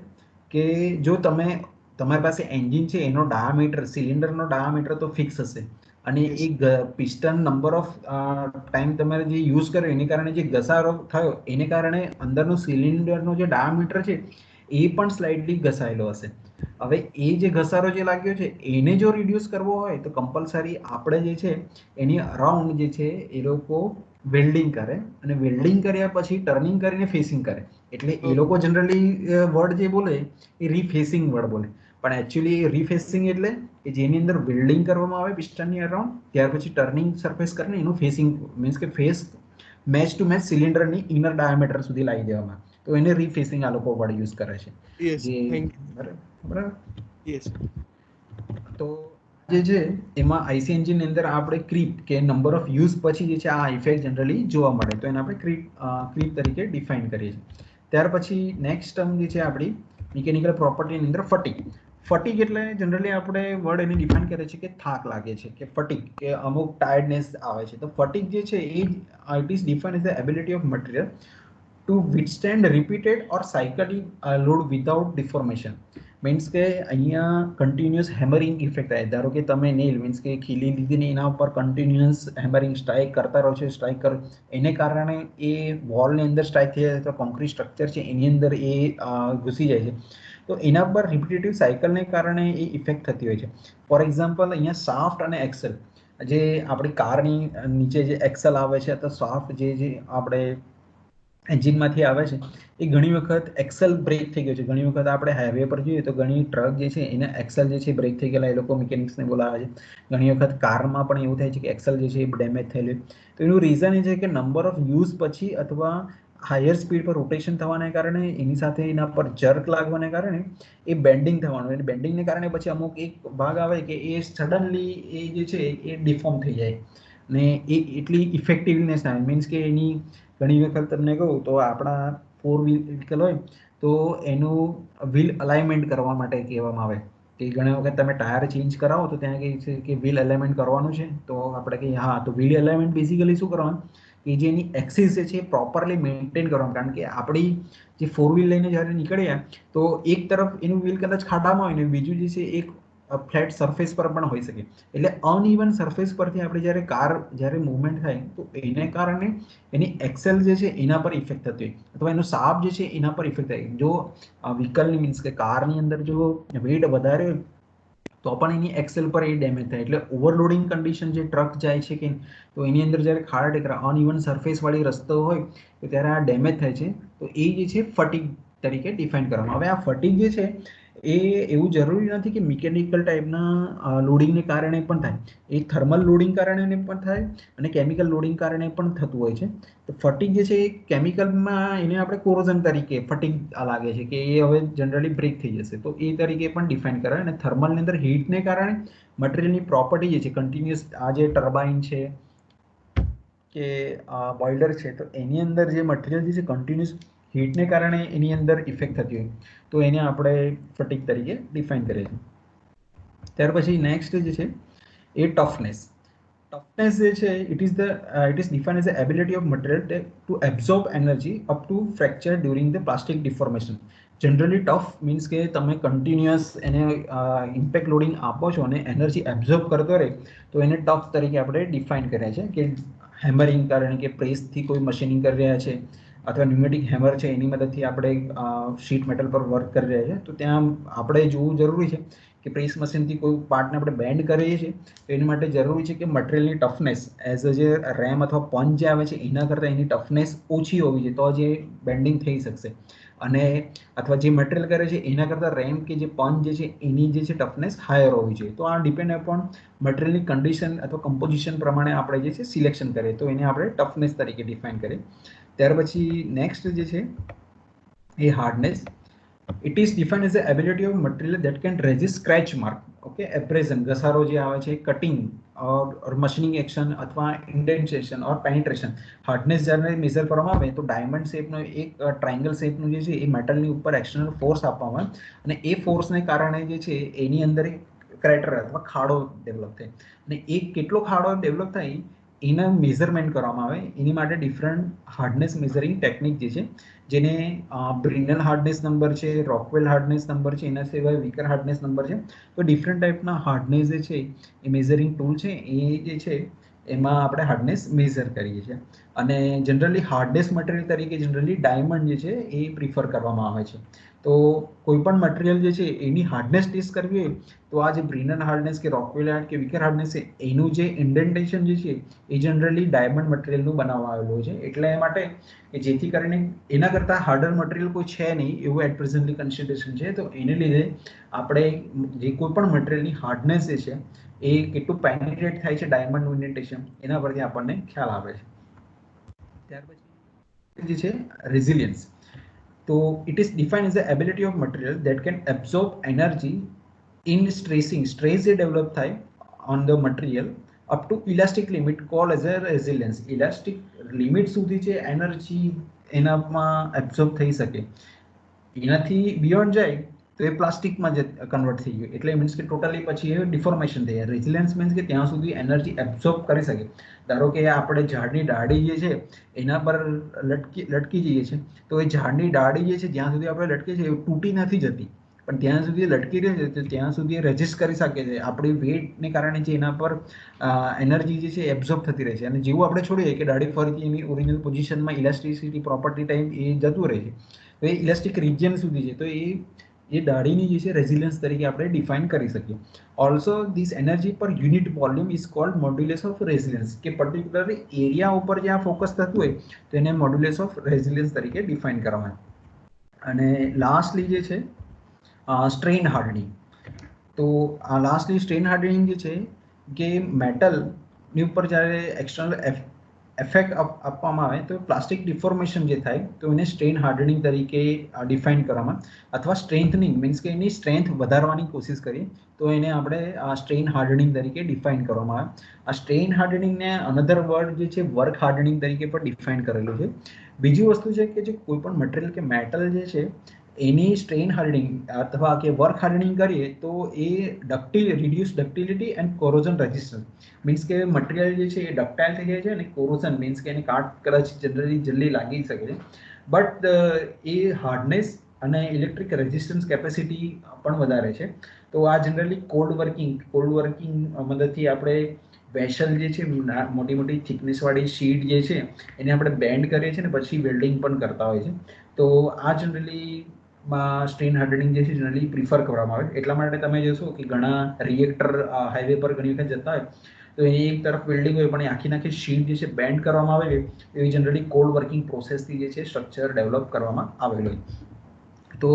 કે જો તમારી પાસે એન્જિન છે એનો ડાયામીટર, સિલિન્ડરનો ડાયામીટર તો ફિક્સ હશે અને એ પિસ્ટન નંબર ઓફ ટાઈમ તમારે જે યુઝ કર્યો એને કારણે જે ઘસારો થયો એને કારણે અંદરનું સિલિન્ડરનો જે ડાયામીટર છે એ પણ સ્લાઇડલી ઘસાયેલો હશે. હવે એ જે ઘસારો જે લાગ્યો છે એને જો રિડ્યુસ કરવો હોય તો કમ્પલસરી આપણે જે છે એની અરાઉન્ડ જે છે એ લોકો વેલ્ડિંગ કરે અને વેલ્ડિંગ કર્યા પછી ટર્નિંગ કરીને ફેસિંગ કરે. એટલે એ લોકો જનરલી વર્ડ જે બોલે એ રીફેસિંગ વર્ડ બોલે, પણ એકચ્યુઅલી રીફેસિંગ એટલે કે જેની અંદર વેલ્ડિંગ કરવામાં આવે પિસ્ટનની અરાઉન્ડ, ત્યાર પછી ટર્નિંગ સરફેસ કરીને એનું ફેસિંગ મીન્સ કે ફેસ મેચ ટુ મેચ સિલિન્ડરની ઇનર ડાયામીટર સુધી લાવી દેવામાં. તો એને રીફેસિંગ આ લોકો વર્ડ યુઝ કરે છે. બરાબર. તો જે છે એમાં આઈસી એન્જિનની અંદર આપણે ક્રીપ કે નંબર ઓફ યુઝ પછી જે છે આ ઇફેક્ટ જનરલી જોવા મળે, તો એને આપણે ક્રીપ તરીકે ડિફાઇન કરીએ છીએ. ત્યાર પછી નેક્સ્ટ ટર્મ જે છે આપણી મિકેનિકલ પ્રોપર્ટીની અંદર ફટીગ. ફટીગ એટલે જનરલી આપણે વર્ડ એને ડિફાઇન કરીએ છીએ કે થાક લાગે છે કે ફટીગ કે અમુક ટાયર્ડનેસ આવે છે. તો ફટીગ જે છે એ it is defined as the ability of material to withstand repeated or cyclic load without deformation. Means કે અહીંયા કન્ટિન્યુઅસ હેમરિંગ ઇફેક્ટ થાય. ધારો કે તમે નેલ મીન્સ કે ખીલી લીધીને એના ઉપર કન્ટિન્યુઅસ હેમરિંગ સ્ટ્રાઇક કરતા રહો છો, સ્ટ્રાઇક કરો, એને કારણે એ વોલની અંદર સ્ટ્રાઇક થઈ જાય તો કોન્ક્રીટ સ્ટ્રક્ચર છે એની અંદર એ ઘૂસી જાય છે. તો એના પર રિપીટેટિવ સાયકલને કારણે એ ઇફેક્ટ થતી હોય છે. ફોર એક્ઝામ્પલ અહીંયા શાફ્ટ અને એક્સેલ, જે આપણી કારની નીચે જે એક્સેલ આવે છે અથવા શાફ્ટ જે આપણે એન્જિનમાંથી આવે છે એ ઘણી વખત એક્સેલ બ્રેક થઈ ગયો છે. ઘણી વખત આપણે હાઈવે પર જોઈએ તો ઘણી ટ્રક જે છે એને એક્સેલ જે છે બ્રેક થઈ ગયેલા એ લોકો મિકેનિક્સને બોલાવે છે. ઘણી વખત કારમાં પણ એવું થાય છે કે એક્સેલ જે છે એ ડેમેજ થયેલું. તો એનું રીઝન એ છે કે નંબર ઓફ યુઝ પછી અથવા હાયર સ્પીડ પર રોટેશન થવાને કારણે એની સાથે એના પર જર્ક લાગવાને કારણે એ બેન્ડિંગ થવાનું. અને બેન્ડિંગને કારણે પછી અમુક એક ભાગ આવે કે એ સડનલી એ જે છે એ ડિફોર્મ થઈ જાય ને એ એટલી ઇફેક્ટિવનેસ આવે. મીન્સ કે એની ઘણી વખત તમને કહું તો આપણા 4 વ્હીકલ હોય તો એનું વ્હીલ અલાઇનમેન્ટ કરવા માટે કહેવામાં આવે કે ઘણી વખત તમે ટાયર ચેન્જ કરાવો તો ત્યાં કહે છે કે વ્હીલ અલાઇનમેન્ટ કરવાનું છે. તો આપણે કહીએ હા, તો વ્હીલ અલાઇનમેન્ટ બેઝિકલી શું કરવાનું કે જે એની એક્સિસ છે એ પ્રોપરલી મેન્ટેન કરવાનું. કારણ કે આપણી જે 4 વ્હીલ લઈને જ્યારે નીકળ્યા તો એક તરફ એનું વ્હીલ કદાચ ખાડામાં હોય ને બીજું જે છે એક ફ્લેટ સરફેસ પર પણ હોઈ શકે. એટલે અનઇવન સરફેસ પરથી આપણે જ્યારે મૂવમેન્ટ થાય તો એને કારણે એની એક્સેલ જે છે એના પર ઇફેક્ટ થતી હોય, અથવા એનો શાફ્ટ જે છે એના પર ઇફેક્ટ થાય. જો વ્હીકલની મીન્સ કે કારની અંદર જો વેઇટ વધારે હોય તો પણ એની એક્સેલ પર એ ડેમેજ થાય. એટલે ઓવરલોડિંગ કન્ડિશન જે ટ્રક જાય છે કે તો એની અંદર જ્યારે ખાડા ટેકરા અનઇવન સરફેસ વાળી રસ્તો હોય તો ત્યારે આ ડેમેજ થાય છે. તો એ જે છે ફટીગ તરીકે ડિફાઇન કરવામાં. હવે આ ફટીગ જે છે એ એવું જરૂરી નથી કે મિકેનિકલ ટાઈપના લોડિંગને કારણે પણ થાય. એ થર્મલ લોડિંગ કારણે પણ થાય અને કેમિકલ લોડિંગ કારણે પણ થતું હોય છે. તો ફટીગ જે છે એ કેમિકલમાં એને આપણે કોરોઝન તરીકે ફટીગ લાગે છે કે એ હવે જનરલી બ્રેક થઈ જશે, તો એ તરીકે પણ ડિફાઇન કરાય. અને થર્મલની અંદર હીટને કારણે મટીરિયલની પ્રોપર્ટી જે છે કન્ટિન્યુઅસ, આ જે ટર્બાઇન છે કે બોઇલર છે તો એની અંદર જે મટીરિયલ જે છે કન્ટિન્યુઅસ હીટને કારણે એની અંદર ઇફેક્ટ થતી હોય તો એને આપણે ફટીગ તરીકે ડિફાઇન કરીએ છીએ. ત્યાર પછી નેક્સ્ટ જે છે એ ટફનેસ. ટફનેસ જે છે it is defined as the ability of material to absorb energy up to fracture during the plastic deformation. Generally tough means કે તમે કન્ટિન્યુઅસ એને ઇમ્પેક્ટ લોડિંગ આપો છો અને એનર્જી એબ્ઝોર્બ કરતો રહે તો એને ટફ તરીકે આપણે ડિફાઇન કર્યા છે. કે હેમરિંગ કારણે કે પ્રેસથી કોઈ મશીનિંગ કરી રહ્યા છે અથવા ન્યુમેટિક હેમર છે એની મદદથી આપણે શીટ મેટલ પર વર્ક કરી રહ્યા છે તો ત્યાં આપણે જોવું જરૂરી છે કે પ્રેસ મશીનથી કોઈ પાર્ટને આપણે બેન્ડ કરીએ છીએ તો એની માટે જરૂરી છે કે મટીરિયલની ટફનેસ એઝ અ જે રેમ અથવા પંચ જે આવે છે એના કરતાં એની ટફનેસ ઓછી હોવી જોઈએ તો જે બેન્ડિંગ થઈ શકશે. અને અથવા જે મટીરિયલ કરે છે એના કરતાં રેમ કે જે પંચ જે છે એની જે છે ટફનેસ હાયર હોવી જોઈએ. તો આ ડિપેન્ડ અપોન મટીરિયલની કન્ડિશન અથવા કમ્પોઝિશન પ્રમાણે આપણે જે છે સિલેક્શન કરીએ તો એને આપણે ટફનેસ તરીકે ડિફાઇન કરીએ. ત્યાર પછી નેક્સ્ટ જે છે એ hardness. It is defined as the ability of material that can resist scratch mark, okay, abrasion, ઘસારો જે આવે છે, કટિંગ ઓર મશીનિંગ એક્શન અથવા ઇન્ડેન્ટેશન ઓર પેનિટ્રેશન. હાર્ડનેસ જ્યારે મેઝર કરવામાં આવે તો ડાયમંડ શેપનો એક ટ્રાયંગલ શેપનું જે છે એ મેટલની ઉપર એક્સટર્નલ ફોર્સ આપવામાં આવે અને એ ફોર્સને કારણે જે છે એની અંદર એક ક્રેટર અથવા ખાડો ડેવલપ થાય અને એ કેટલો ખાડો ડેવલપ થાય એના મેઝરમેન્ટ કરવામાં આવે. એની માટે ડિફરન્ટ હાર્ડનેસ મેઝરિંગ ટેકનિક જે છે જેને બ્રિનલ હાર્ડનેસ નંબર છે, રોકવેલ હાર્ડનેસ નંબર છે, એના સિવાય વિકર હાર્ડનેસ નંબર છે. તો ડિફરન્ટ ટાઈપના હાર્ડનેસ જે છે એ મેઝરિંગ ટૂલ છે એ જે છે એમાં આપણે હાર્ડનેસ મેઝર કરીએ છીએ. અને જનરલી હાર્ડનેસ મટીરિયલ તરીકે જનરલી ડાયમંડ જે છે એ પ્રિફર કરવામાં આવે છે. તો કોઈ પણ મટીરિયલ જે છે એની હાર્ડનેસ ટેસ્ટ કરવી હોય તો આ જે બ્રિનલ હાર્ડનેસ કે રોકવેલ હાર્ડ કે વિકર હાર્ડનેસ છે એનું જે ઇન્ડેન્ટેશન જે છે એ જનરલી ડાયમંડ મટીરિયલનું બનાવવામાં આવેલું છે. એટલે એ માટે કે જેથી કરીને એના કરતાં હાર્ડર મટીરિયલ કોઈ છે નહીં એવું એટ પ્રેઝન્ટલી કન્સિડરેશન છે. તો એને લીધે આપણે જે કોઈ પણ મટીરિયલની હાર્ડનેસ જે છે એ કેટલું પેનિટ્રેટ થાય છે ડાયમંડ ઇન્ડેન્ટેશન એના પરથી આપણને ખ્યાલ આવે છે. ત્યાર પછી જે છે રેઝિલિયન્સ. તો it is defined as the ability of material that can absorb energy in stressing, stress જે ડેવલપ થાય on the material up to elastic limit call as a resilience. Elastic limit સુધી જે એનર્જી એનામાં absorb થઈ શકે એનાથી beyond જાય તો એ પ્લાસ્ટિકમાં જ કન્વર્ટ થઈ ગયું. એટલે મીન્સ કે ટોટલી પછી એ ડિફોર્મેશન થઈ જાય. રેઝિલિયન્સ મીન્સ કે ત્યાં સુધી એનર્જી એબ્ઝોર્બ કરી શકે. ધારો કે આપણે ઝાડની ડાળી જે છે એના પર લટકી જઈએ છીએ તો એ ઝાડની ડાળી જે છે જ્યાં સુધી આપણે લટકે છે એ તૂટી નથી જતી પણ ત્યાં સુધી લટકી રહે છે તો ત્યાં સુધી રેઝિસ્ટ કરી શકે છે. આપણી વેઇટને કારણે જે એના પર એનર્જી જે છે એબ્ઝોર્બ થતી રહે છે અને જેવું આપણે છોડીએ કે ડાળી ફરીથી એની ઓરિજિનલ પોઝિશનમાં ઇલાસ્ટિસિટી પ્રોપર્ટી ટાઈમ એ જતું રહે છે તો એ ઇલાસ્ટિક રિજિયન સુધી છે તો એ ડાળીની જે છે રેઝિલિયન્સ તરીકે આપણે ડિફાઇન કરી શકીએ. ઓલ્સો ધીસ એનર્જી પર unit volume is called modulus of resilience, કે પર્ટિક્યુલરલી એરિયા ઉપર જ્યાં ફોકસ થતું હોય તો એને મોડ્યુલસ ઓફ રેઝિલિયન્સ તરીકે ડિફાઇન કરવામાં આવે. અને લાસ્ટલી જે છે સ્ટ્રેન હાર્ડનિંગ. તો આ લાસ્ટલી સ્ટ્રેન હાર્ડનિંગ જે છે કે મેટલની ઉપર જ્યારે એક્સટર્નલ એફેક્ટ આપવામાં આવે તો પ્લાસ્ટિક ડિફોર્મેશન જે થાય તો એને સ્ટ્રેન હાર્ડનિંગ તરીકે ડિફાઇન કરવામાં અથવા સ્ટ્રેન્થનિંગ મીન્સ કે એની સ્ટ્રેન્થ વધારવાની કોશિશ કરીએ તો એને આપણે સ્ટ્રેન હાર્ડનિંગ તરીકે ડિફાઇન કરવામાં આવે. આ સ્ટ્રેન હાર્ડનિંગને અનધર વર્ડ જે છે વર્ક હાર્ડનિંગ તરીકે પણ ડિફાઇન કરેલું છે. બીજી વસ્તુ છે કે જે કોઈ પણ મટીરિયલ કે મેટલ જે છે એની સ્ટ્રેન હાર્ડનિંગ અથવા કે વર્ક હાર્ડનિંગ કરીએ તો એ reduce ductility and corrosion resistance means કે મટીરિયલ જે છે એ ડક્ટાઇલ થઈ જાય છે અને કોરોઝન મીન્સ કે એને કાટ કદાચ જનરલી જલ્દી લાગી શકે છે બટ એ હાર્ડનેસ અને ઇલેક્ટ્રિક રેઝિસ્ટન્સ કેપેસિટી પણ વધારે છે. તો આ જનરલી કોલ્ડ વર્કિંગ મદદથી આપણે વેસલ જે છે મોટી મોટી થિકનેસવાળી શીટ જે છે એને આપણે બેન્ડ કરીએ છીએ ને પછી વેલ્ડિંગ પણ કરતા હોય છે. તો આ જનરલી સ્ટ્રેન હાર્ડનિંગ જે છે જનરલી પ્રિફર કરવામાં આવે. એટલા માટે તમે જોશો કે ઘણા રિએક્ટર હાઈવે પર ઘણી વખત જતા હોય તો એ એક તરફ વેલ્ડિંગ હોય પણ આખી નાખી શીટ જે છે બેન્ડ કરવામાં આવે છે એવી જનરલી કોલ્ડ વર્કિંગ પ્રોસેસથી જે છે સ્ટ્રક્ચર ડેવલપ કરવામાં આવેલું હોય. તો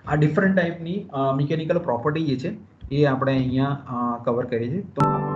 આ ડિફરન્ટ ટાઈપની મિકેનિકલ પ્રોપર્ટી જે છે એ આપણે અહીંયા કવર કરીએ છીએ. તો